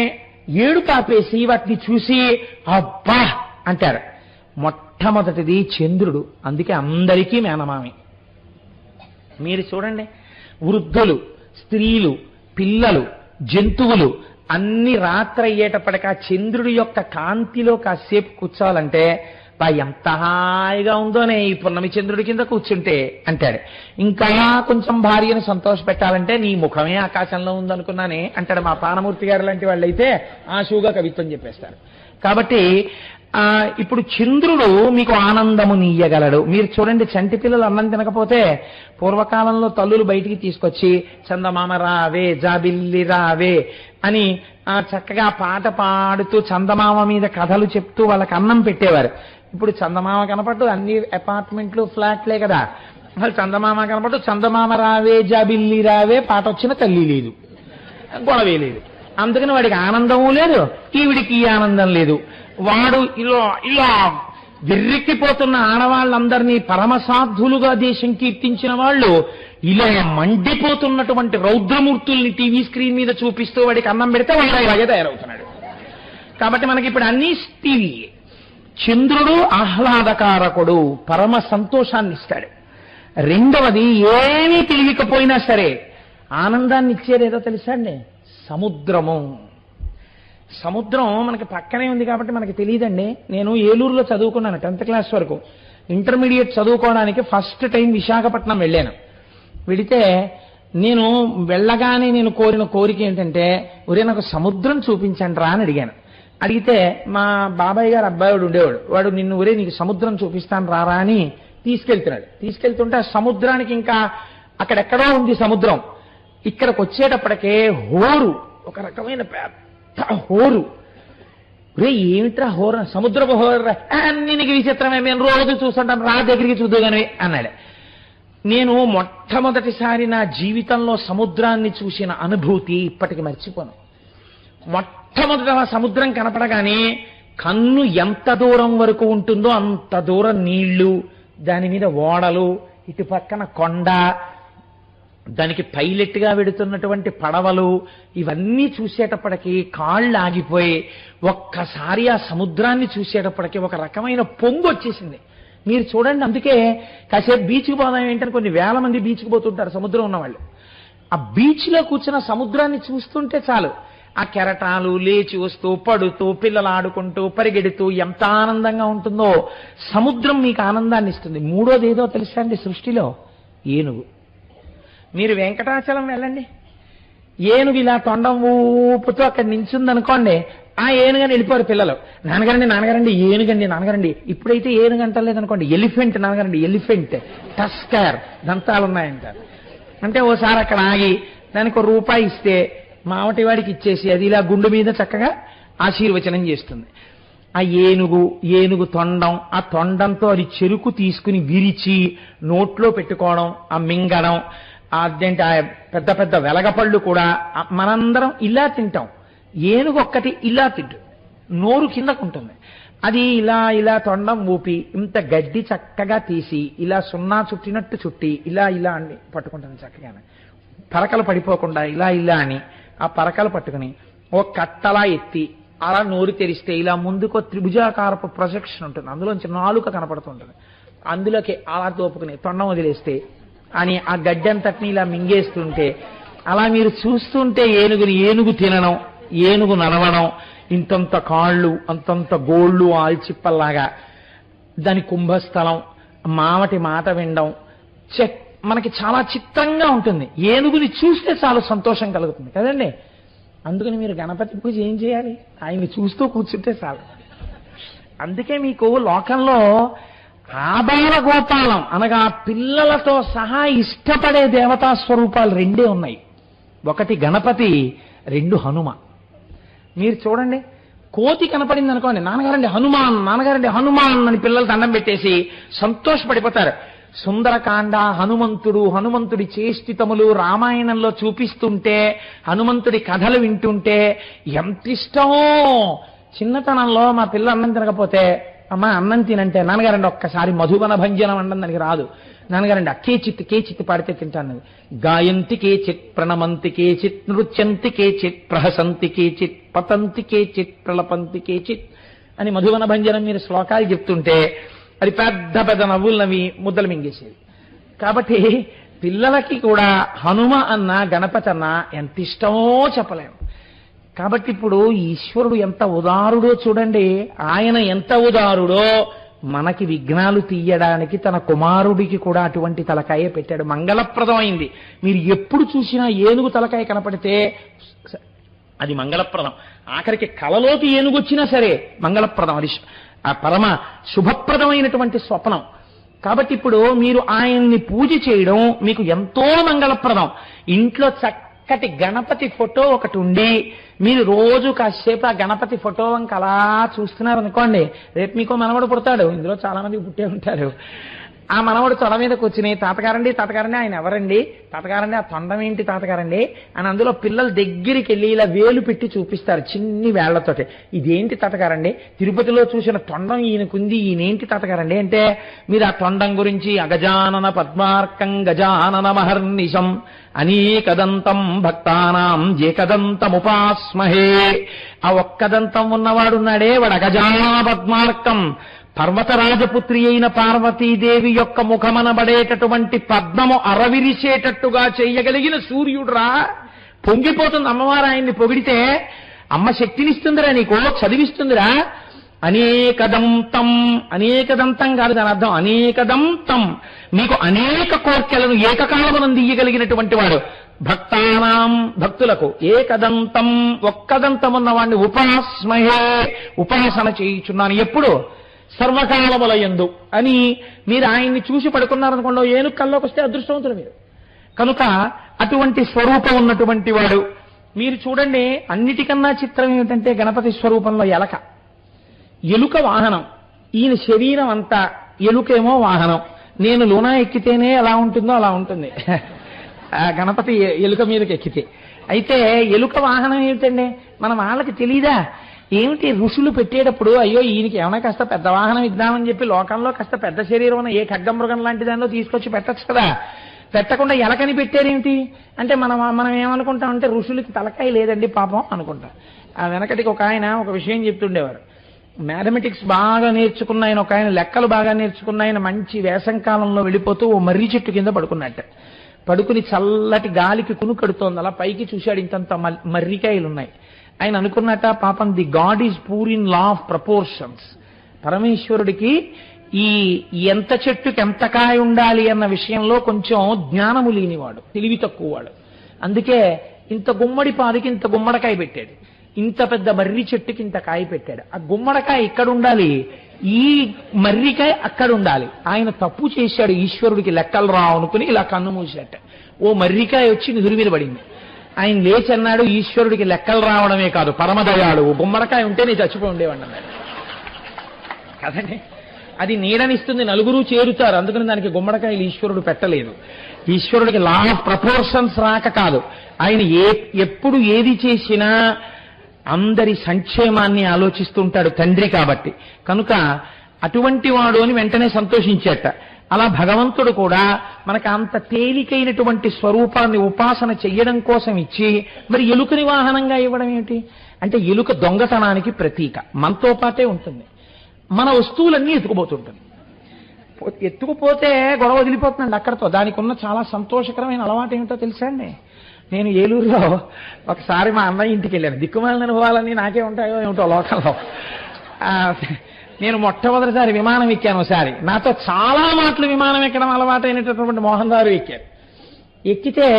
A: ఏడు కాపేసి వాటిని చూసి అబ్బా అంటారు. మొట్టమొదటిది చంద్రుడు. అందుకే అందరికీ మేనమామి. మీరు చూడండి, వృద్ధులు, స్త్రీలు, పిల్లలు, జంతువులు అన్ని రాత్రి అయ్యేటప్పటికి ఆ చంద్రుడి యొక్క కాంతిలో కాసేపు కూర్చోవాలంటే ఎంత హాయిగా ఉందోనే ఈ పున్నమి చంద్రుడి కింద కూర్చుంటే అంటాడు. ఇంకా కొంచెం భార్యను సంతోష పెట్టాలంటే నీ ముఖమే ఆకాశంలో ఉందనుకున్నానే అంటాడు. మా ప్రాణమూర్తి గారు లాంటి వాళ్ళు అయితే ఆశువుగా కవిత్వం చెప్పేస్తారు. కాబట్టి ఇప్పుడు చంద్రుడు మీకు ఆనందము నీయగలడు. మీరు చూడండి, చంటి పిల్లలు అన్నం తినకపోతే పూర్వకాలంలో తల్లులు బయటికి తీసుకొచ్చి చందమామ రావే జాబిల్లి రావే అని చక్కగా పాట పాడుతూ చందమామ మీద కథలు చెప్తూ వాళ్ళకి అన్నం పెట్టేవారు. ఇప్పుడు చందమామ కనపట్టు, అన్ని అపార్ట్మెంట్లు ఫ్లాట్లే కదా. అసలు చందమామ కనపట్టు, చందమామ రావే జాబిల్లి రావే పాట వచ్చిన తల్లి లేదు, గొడవే లేదు. అందుకని వాడికి ఆనందము లేదు, ఈవిడికి ఈ ఆనందం లేదు. వాడు ఇలా వెర్రెక్కిపోతున్న ఆడవాళ్ళందరినీ పరమసాధులుగా దేశం కీర్తించిన వాళ్ళు ఇలా మండిపోతున్నటువంటి రౌద్రమూర్తుల్ని టీవీ స్క్రీన్ మీద చూపిస్తూ వాడికి అన్నం పెడితే వాడు ఇలాగే తయారవుతున్నాడు. కాబట్టి మనకి ఇప్పుడు అన్ని టీవీ. చంద్రుడు ఆహ్లాదకారకుడు, పరమ సంతోషాన్ని ఇస్తాడు. రెండవది, ఏమీ తెలియకపోయినా సరే ఆనందాన్ని ఇచ్చేదేదో తెలుసా అండి? సముద్రము. సముద్రం మనకి పక్కనే ఉంది కాబట్టి మనకి తెలియదండి. నేను ఏలూరులో చదువుకున్నాను 10th క్లాస్ వరకు. ఇంటర్మీడియట్ చదువుకోవడానికి ఫస్ట్ టైం విశాఖపట్నం వెళ్ళాను. వెళితే నేను వెళ్ళగానే నేను కోరిన కోరిక ఏంటంటే, ఒరే నాకు సముద్రం చూపించండి రా అని అడిగాను. అడిగితే మా బాబాయ్ గారు అబ్బాయివాడు ఉండేవాడు. వాడు నిన్ను ఒరే నీకు సముద్రం చూపిస్తాను రారా అని తీసుకెళ్తున్నాడు. తీసుకెళ్తుంటే ఆ సముద్రానికి ఇంకా అక్కడెక్కడో ఉంది సముద్రం. ఇక్కడికి వచ్చేటప్పటికే హోరు, ఒక రకమైన పెద్ద హోరు. రే ఏమిట్రా హోరు? సముద్రపు హోరు. అన్ని నీకు విచిత్రమే, మేము రోజు చూస్తుంటాం, రా దగ్గరికి చూద్దుగానే అన్నాడు. నేను మొట్టమొదటిసారి నా జీవితంలో సముద్రాన్ని చూసిన అనుభూతి ఇప్పటికి మర్చిపోను. మొట్టమొదట సముద్రం కనపడగానే కన్ను ఎంత దూరం వరకు ఉంటుందో అంత దూరం నీళ్లు, దాని మీద ఓడలు, ఇటు పక్కన కొండ, దానికి పైలెట్గా వెడుతున్నటువంటి పడవలు, ఇవన్నీ చూసేటప్పటికీ కాళ్ళు ఆగిపోయి ఒక్కసారి ఆ సముద్రాన్ని చూసేటప్పటికీ ఒక రకమైన పొంగు వచ్చేసింది. మీరు చూడండి, అందుకే కాసేపు బీచ్కి పోదాం ఏంటని కొన్ని వేల మంది బీచ్కి పోతుంటారు సముద్రం ఉన్నవాళ్ళు. ఆ బీచ్లో కూర్చున్న సముద్రాన్ని చూస్తుంటే చాలు, ఆ కెరటాలు లేచి వస్తూ పడుతూ పిల్లలు ఆడుకుంటూ పరిగెడుతూ ఎంత ఆనందంగా ఉంటుందో. సముద్రం మీకు ఆనందాన్ని ఇస్తుంది. మూడోది ఏదో తెలుసా అండి సృష్టిలో? ఏనుగు. మీరు వెంకటాచలం వెళ్ళండి, ఏనుగు ఇలా తొండం ఊపుతూ అక్కడ నించుందనుకోండి, ఆ ఏనుగని వెళ్ళిపోరు పిల్లలు. నాన్నగారండి నాన్నగారండి ఏనుగండి నాన్నగారండి. ఇప్పుడైతే ఏనుగు అంటలేదనుకోండి, ఎలిఫెంట్ నాన్నగారండి, ఎలిఫెంట్ టస్కర్ దంతాలు ఉన్నాయంటారు. అంటే ఓసారి అక్కడ ఆగి దానికి ₹1 ఇస్తే మావటి వాడికి ఇచ్చేసి అది ఇలా గుండు మీద చక్కగా ఆశీర్వచనం చేస్తుంది. ఆ ఏనుగు తొండం, ఆ తొండంతో అది చెరుకు తీసుకుని విరిచి నోట్లో పెట్టుకోవడం, ఆ మింగడం, అదేంటి ఆ పెద్ద పెద్ద వెలగపళ్ళు కూడా మనందరం ఇలా తింటాం. ఏనుగు ఒక్కటి ఇలా తింటు, నోరు కిందకుంటుంది. అది ఇలా ఇలా తొండం ఊపి ఇంత గడ్డి చక్కగా తీసి ఇలా సున్నా చుట్టినట్టు చుట్టి ఇలా ఇలా అని పట్టుకుంటుంది చక్కగానే, పరకలు పడిపోకుండా ఇలా ఇలా అని ఆ పరకలు పట్టుకుని ఓ కట్టలా ఎత్తి అలా నోరు తెరిస్తే ఇలా ముందుకో త్రిభుజాకారపు ప్రొజెక్షన్ ఉంటుంది, అందులోంచి నాలుక కనపడుతుంటుంది. అందులోకి అలా తోపుకుని తొండం వదిలేస్తే అని ఆ గడ్డి అంతటిని ఇలా మింగేస్తుంటే, అలా మీరు చూస్తుంటే ఏనుగు తినడం, ఏనుగు నడవడం, ఇంతంత కాళ్ళు అంతంత గోళ్ళు ఆల్చిప్పల్లాగా, దాని కుంభస్థలం, మావటి మాట వినడం, మనకి చాలా చిత్రంగా ఉంటుంది. ఏనుగుని చూస్తే చాలా సంతోషం కలుగుతుంది కదండి. అందుకని మీరు గణపతి పూజ ఏం చేయాలి? ఆయన్ని చూస్తూ కూర్చుంటే చాలు. అందుకే మీకు లోకంలో ఆబాల గోపాలం అనగా పిల్లలతో సహా ఇష్టపడే దేవతా స్వరూపాలు రెండే ఉన్నాయి. ఒకటి గణపతి, రెండు హనుమ. మీరు చూడండి, కోతి కనపడింది అనుకోండి, నాన్నగారండి హనుమాన్, నాన్నగారండి హనుమాన్ అని పిల్లలు దండం పెట్టేసి సంతోషపడిపోతారు. సుందరకాండ, హనుమంతుడి చేష్టితములు రామాయణంలో చూపిస్తుంటే, హనుమంతుడి కథలు వింటుంటే ఎంత ఇష్టమో. చిన్నతనంలో మా పిల్ల అన్నం తినకపోతే, అమ్మ అన్నం తినంటే, నాన్నగారండి ఒక్కసారి మధువన భంజనం అనడం దానికి రాదు, నాన్నగారండి ఆ కేచిత్ పాడితే తింటాను. గాయంతి కేచిత్, ప్రణమంతి కేచిత్, నృత్యంతి కేచిత్, ప్రహసంతి కేచిత్, పతంతి కేచిత్, ప్రలపంతి కేచిత్ అని మధువన భంజనం మీరు శ్లోకాలు చెప్తుంటే అది పెద్ద పెద్ద నవ్వులు నవ్వి ముద్దలు మింగేసేది. కాబట్టి పిల్లలకి కూడా హనుమ అన్న గణపతి అన్న ఎంత ఇష్టమో చెప్పలేము. కాబట్టి ఇప్పుడు ఈశ్వరుడు ఎంత ఉదారుడో చూడండి. ఆయన ఎంత ఉదారుడో మనకి విఘ్నాలు తీయడానికి తన కుమారుడికి కూడా అటువంటి తలకాయ పెట్టాడు. మంగళప్రదమైంది. మీరు ఎప్పుడు చూసినా ఏనుగు తలకాయ కనపడితే అది మంగళప్రదం. ఆఖరికి కలలోకి ఏనుగు వచ్చినా సరే మంగళప్రదం. అది ఆ పరమ శుభప్రదమైనటువంటి స్వప్నం. కాబట్టి ఇప్పుడు మీరు ఆయన్ని పూజ చేయడం మీకు ఎంతో మంగళప్రదం. ఇంట్లో చక్కటి గణపతి ఫోటో ఒకటి ఉండి మీరు రోజు కాసేపు ఆ గణపతి ఫోటో వంక అలా చూస్తున్నారనుకోండి, రేపు మీకు మనవడు పుడతాడు. ఇందులో చాలా మంది పుట్టే ఉంటారు. ఆ మనవడు తొడ మీద కూర్చుని తాతగారండి ఆయన ఎవరండి, తాతగారండి ఆ తొండం ఏంటి తాతగారండి అని అందులో పిల్లలు దగ్గరికి వెళ్ళి ఇలా వేలు పెట్టి చూపిస్తారు చిన్ని వేళ్లతోటి. ఇదేంటి తాతగారండి, తిరుపతిలో చూసిన తొండం ఈయనకుంది, ఈయనేంటి తాతగారండి అంటే, మీరు ఆ తొండం గురించి అగజానన పద్మార్కం గజానన మహర్నిశం అనేకదంతం భక్తానాం ఏకదంతముపాస్మహే. ఆ ఒక్కదంతం ఉన్నవాడున్నాడే వాడు అగజానన పద్మార్కం, పర్వతరాజపుత్రి అయిన పార్వతీదేవి యొక్క ముఖమనబడేటటువంటి పద్మము అరవిరిసేటట్టుగా చేయగలిగిన సూర్యుడురా. పొంగిపోతుంది అమ్మవారు ఆయన్ని పొగిడితే. అమ్మ శక్తినిస్తుందిరా, నీకు చదివిస్తుందిరా. అనేకదంతం కాదు దాని అర్థం, అనేకదంతం. మీకు అనేక కోర్కెలను ఏకకాలమునందు ఇయ్యగలిగినటువంటి వాడు. భక్తానాం భక్తులకు, ఏకదంతం ఒక్కదంతం ఉన్నవాడిని ఉపాస్మహే ఉపాసన చేయుచున్నాను. ఎప్పుడు? సర్వకాలములయందు అని మీరు ఆయన్ని చూసి పడుకున్నారనుకోండి, ఏనుగు కల్లోకి వస్తే అదృష్టవంతుడు మీరు. కనుక అటువంటి స్వరూపం ఉన్నటువంటి వాడు. మీరు చూడండి, అన్నిటికన్నా చిత్రం ఏమిటంటే గణపతి స్వరూపంలో ఎలుక వాహనం. ఈయన శరీరం అంతా ఎలుకేమో వాహనం. నేను లూనా ఎక్కితేనే ఎలా ఉంటుందో అలా ఉంటుంది గణపతి ఎలుక మీదకి ఎక్కితే. అయితే ఎలుక వాహనం ఏమిటండి, మన వాళ్ళకి తెలీదా? ఏమిటి ఋషులు పెట్టేటప్పుడు అయ్యో ఈయనకి ఏమైనా కాస్త పెద్ద వాహనం ఇద్దామని చెప్పి లోకంలో కాస్త పెద్ద శరీరం ఉన్న ఏ ఖడ్గమృగం లాంటి దానిలో తీసుకొచ్చి పెట్టచ్చు కదా. పెట్టకుండా ఎలకని పెట్టారేమిటి అంటే మనం ఏమనుకుంటామంటే ఋషులకి తలకాయ లేదండి పాపం అనుకుంటాం. ఆ వెనకటికి ఒక ఆయన ఒక విషయం చెప్తుండేవారు. మ్యాథమెటిక్స్ బాగా నేర్చుకున్న ఆయన, ఒక ఆయన లెక్కలు బాగా నేర్చుకున్న ఆయన మంచి వేసంకాలంలో వెళ్ళిపోతూ ఓ మర్రి చెట్టు కింద పడుకున్నట్ట. పడుకుని చల్లటి గాలికి కునుకడుతోంది. అలా పైకి చూశాడు, ఇంతంత మర్రికాయలు ఉన్నాయి. ఆయన అనుకున్నట్ట, పాపం the God is poor in law of proportions. పరమేశ్వరుడికి ఈ ఎంత చెట్టుకి ఎంత కాయ ఉండాలి అన్న విషయంలో కొంచెం జ్ఞానము లేనివాడు, తెలివి తక్కువవాడు. అందుకే ఇంత గుమ్మడి పాదికి ఇంత గుమ్మడికాయ పెట్టాడు, ఇంత పెద్ద మర్రి చెట్టుకి ఇంత కాయ పెట్టాడు. ఆ గుమ్మడికాయ ఇక్కడ ఉండాలి, ఈ మర్రికాయ అక్కడ ఉండాలి. ఆయన తప్పు చేశాడు, ఈశ్వరుడికి లెక్కలు రావు అనుకుని ఇలా కన్ను మూసేట. ఓ మర్రికాయ వచ్చి నిధుల మీద పడింది. ఆయన లేచి అన్నాడు, ఈశ్వరుడికి లెక్కలు రావడమే కాదు పరమదయాడు, గుమ్మడికాయ ఉంటే నేను చచ్చిపోయి ఉండేవాడిని అన్నాడు. కదండి, అది నీడనిస్తుంది, నలుగురు చేరుతారు, అందుకని దానికి గుమ్మడికాయలు ఈశ్వరుడు పెట్టలేదు. ఈశ్వరుడికి లా ఆఫ్ ప్రపోర్షన్స్ రాక కాదు, ఆయన ఎప్పుడు ఏది చేసినా అందరి సంక్షేమాన్ని ఆలోచిస్తుంటాడు తండ్రి కాబట్టి. కనుక అటువంటి వాడు అని వెంటనే సంతోషించేట. అలా భగవంతుడు కూడా మనకు అంత తేలికైనటువంటి స్వరూపాన్ని ఉపాసన చెయ్యడం కోసం ఇచ్చి మరి ఎలుకని వాహనంగా ఇవ్వడం ఏమిటి అంటే, ఎలుక దొంగతనానికి ప్రతీక, మనతో పాటే ఉంటుంది. మన వస్తువులన్నీ ఎత్తుకుపోతుంటుంది. ఎత్తుకుపోతే గొడవ వదిలిపోతుందండి అక్కడతో. దానికి ఉన్న చాలా సంతోషకరమైన అలవాటు ఏమిటో తెలుసా అండి? నేను ఏలూరులో ఒకసారి మా అన్నయ్య ఇంటికి వెళ్ళాను. దిక్కుమాలిన అనుభవాలన్నీ నాకే ఉంటాయో ఏమిటో లోకంలో. నేను మొట్టమొదటిసారి విమానం ఎక్కాను. ఒకసారి నాతో చాలా మాటలు విమానం ఎక్కడం అలవాటైనటువంటి మోహన్ గారు ఎక్కారు. ఎక్కితే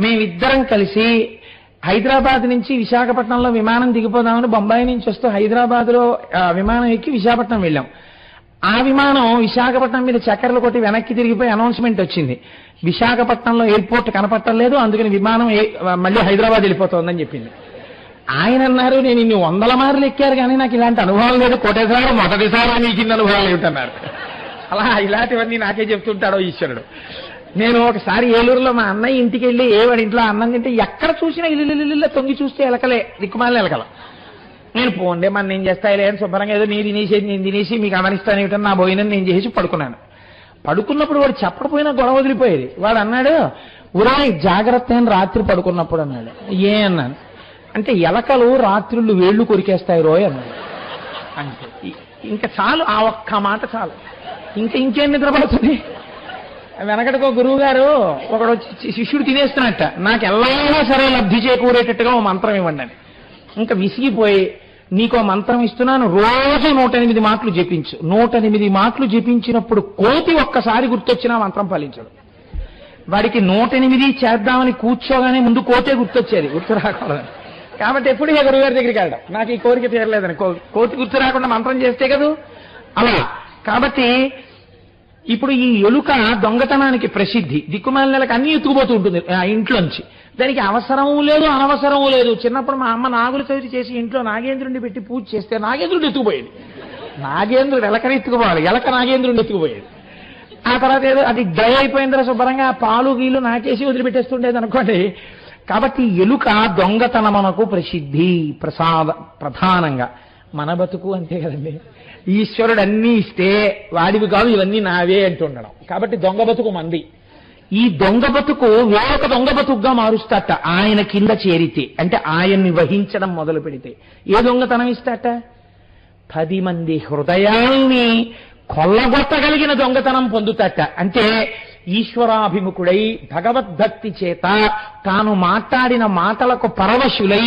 A: మేమిద్దరం కలిసి హైదరాబాద్ నుంచి విశాఖపట్నంలో విమానం దిగిపోదామని బొంబాయి నుంచి వస్తూ హైదరాబాద్లో విమానం ఎక్కి విశాఖపట్నం వెళ్ళాం. ఆ విమానం విశాఖపట్నం మీద చక్కర్లు కొట్టి వెనక్కి తిరిగిపోయి అనౌన్స్మెంట్ వచ్చింది, విశాఖపట్నంలో ఎయిర్పోర్ట్ కనపట్టలేదు, అందుకని విమానం మళ్ళీ హైదరాబాద్ వెళ్ళిపోతుందని చెప్పింది. ఆయన అన్నారు, నేను ఇన్ని 100 మార్లు ఎక్కారు కానీ నాకు ఇలాంటి అనుభవం లేదు, కోటేశ్వర మొదటిసారి మీకు ఇన్ని అనుభవాలు ఏమిటన్నారు. అలా ఇలాంటివన్నీ నాకే చెప్తుంటాడో ఈశ్వరుడు. నేను ఒకసారి ఏలూరులో మా అన్నయ్య ఇంటికి వెళ్ళి వాడి ఇంట్లో అన్నం తింటే ఎక్కడ చూసినా ఇల్లు తొంగి చూస్తే ఎలకలే, దిక్కుమాలిన ఎలకల. నేను పోండే మన నేను చేస్తాయిలే అని శుభ్రంగా ఏదో నేను తినేసి మీకు అమరిస్తాను ఏమిటని నా భోజనం నేను చేసి పడుకున్నాను. పడుకున్నప్పుడు వాడు చెప్పకపోయినా గొడవ వదిలిపోయేది. వాడు అన్నాడు, ఉరాయ్ జాగ్రత్త అని రాత్రి పడుకున్నప్పుడు అన్నాడు. ఏ అన్నాను అంటే, ఎలకలు రాత్రుళ్ళు వేళ్లు కొరికేస్తాయి రోయ్ అన్నాడు. అంటే ఇంకా చాలు, ఆ ఒక్క మాట చాలు, ఇంకేం నిద్రపడుతుంది. వెనకటికో గురువు గారు ఒకడు శిష్యుడు తినేస్తున్నట్ట, నాకు ఎల్లైనా సరే లబ్ధి చేకూరేటట్టుగా ఓ మంత్రం ఇవ్వండి అని. ఇంకా విసిగిపోయి, నీకో మంత్రం ఇస్తున్నాను, రోజు 108 మాటలు జపించు. 108 మాటలు జపించినప్పుడు కోతి ఒక్కసారి గుర్తొచ్చినా మంత్రం ఫలించడు. వాడికి 108 చేద్దామని కూర్చోగానే ముందు కోతే గుర్తొచ్చేది, గుర్తు రాకూడదని. కాబట్టి ఎప్పుడు గురువు గారి దగ్గరికి వెళ్ళడం, నాకు ఈ కోరిక తీరలేదని. కోతి గుర్తు రాకుండా మంత్రం చేస్తే కదా అలా. కాబట్టి ఇప్పుడు ఈ ఎలుక దొంగతనానికి ప్రసిద్ధి. దిక్కుమాలినలకు అన్ని ఎత్తుకుపోతూ ఉంటుంది ఆ ఇంట్లోంచి. దానికి అవసరము లేదు, అనవసరము లేదు. చిన్నప్పుడు మా అమ్మ నాగుల చవితి చేసి ఇంట్లో నాగేంద్రుడిని పెట్టి పూజ చేస్తే నాగేంద్రుడు ఎత్తుకుపోయేది. నాగేంద్రుడు ఎలకని ఎత్తుకుపోవాలి, ఎలక నాగేంద్రుడిని ఎత్తుకుపోయేది. ఆ తర్వాత ఏదో అది డ్రై అయిపోయిన తర్వాత శుభ్రంగా పాలు గీలు నాకేసి వదిలిపెట్టేస్తుండేది అనుకోండి. కాబట్టి ఎలుక దొంగతనమునకు ప్రసిద్ధి ప్రధానంగా. మన బతుకు అంతే కదండి, ఈశ్వరుడు అన్నీ ఇస్తే వాడివి కాదు ఇవన్నీ నావే అంటుండడం. కాబట్టి దొంగ బతుకు మంది. ఈ దొంగ బతుకు వేరొక దొంగ బతుకుగా మారుస్తాట ఆయన కింద చేరితే, అంటే ఆయన్ని వహించడం మొదలు పెడితే. ఏ దొంగతనం ఇస్తాట? 10 మంది హృదయాల్ని కొల్లగొట్టగలిగిన దొంగతనం పొందుతాట. అంటే ఈశ్వరాభిముఖుడై భగవద్భక్తి చేత తాను మాట్లాడిన మాటలకు పరవశులై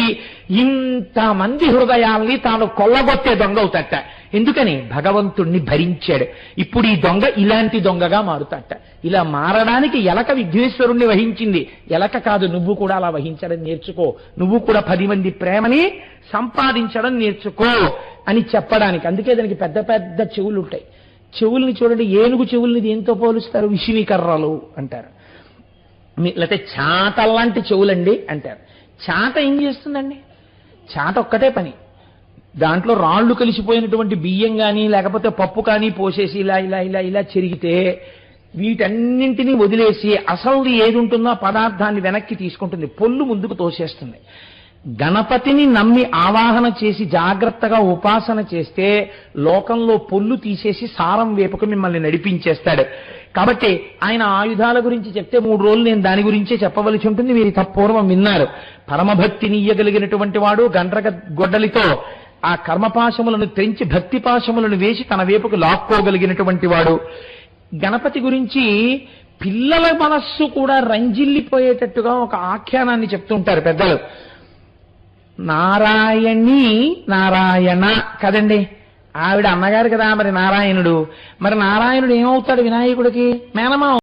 A: ఇంతమంది హృదయాల్ని తాను కొల్లగొట్టే దొంగ అవుతాట. ఎందుకని? భగవంతుణ్ణి భరించాడు. ఇప్పుడు ఈ దొంగ ఇలాంటి దొంగగా మారుతాట. ఇలా మారడానికి ఎలక విఘ్నేశ్వరుణ్ణి వహించింది. ఎలక కాదు, నువ్వు కూడా అలా వహించడం నేర్చుకో, నువ్వు కూడా 10 మంది ప్రేమని సంపాదించడం నేర్చుకో అని చెప్పడానికి. అందుకే దానికి పెద్ద పెద్ద చెవులు ఉంటాయి. చెవుల్ని చూడండి, ఏనుగు చెవుల్ని దేంతో పోలుస్తారు? విషినికర్రలు అంటారు. లేకపోతే చాటల్లాంటి చెవులండి అంటారు. చాట ఏం చేస్తుందండి? చాట ఒక్కటే పని, దాంట్లో రాళ్లు కలిసిపోయినటువంటి బియ్యం కానీ లేకపోతే పప్పు కానీ పోసేసి ఇలా ఇలా ఇలా ఇలా చెరిగితే వీటన్నింటినీ వదిలేసి అసలు ఏది ఉంటుందో పదార్థాన్ని వెనక్కి తీసుకుంటుంది, పొల్లు ముందుకు తోసేస్తుంది. గణపతిని నమ్మి ఆవాహన చేసి జాగ్రత్తగా ఉపాసన చేస్తే లోకంలో పొల్లు తీసేసి సారం వేపుకు మిమ్మల్ని నడిపించేస్తాడు. కాబట్టి ఆయన ఆయుధాల గురించి చెప్తే 3 రోజులు నేను దాని గురించే చెప్పవలసి ఉంటుంది. మీరు పూర్వం విన్నారు. పరమభక్తిని ఇయ్యగలిగినటువంటి వాడు గండ్రగ గొడ్డలితో ఆ కర్మపాశములను తెంచి భక్తి పాశములను వేసి తన వైపుకు లాక్కోగలిగినటువంటి వాడు. గణపతి గురించి పిల్లల మనస్సు కూడా రంజిల్లిపోయేటట్టుగా ఒక ఆఖ్యానాన్ని చెప్తుంటారు పెద్దలు. నారాయణి నారాయణ కదండి, ఆవిడ అన్నగారు కదా మరి నారాయణుడు. మరి నారాయణుడు ఏమవుతాడు వినాయకుడికి? మేనమామ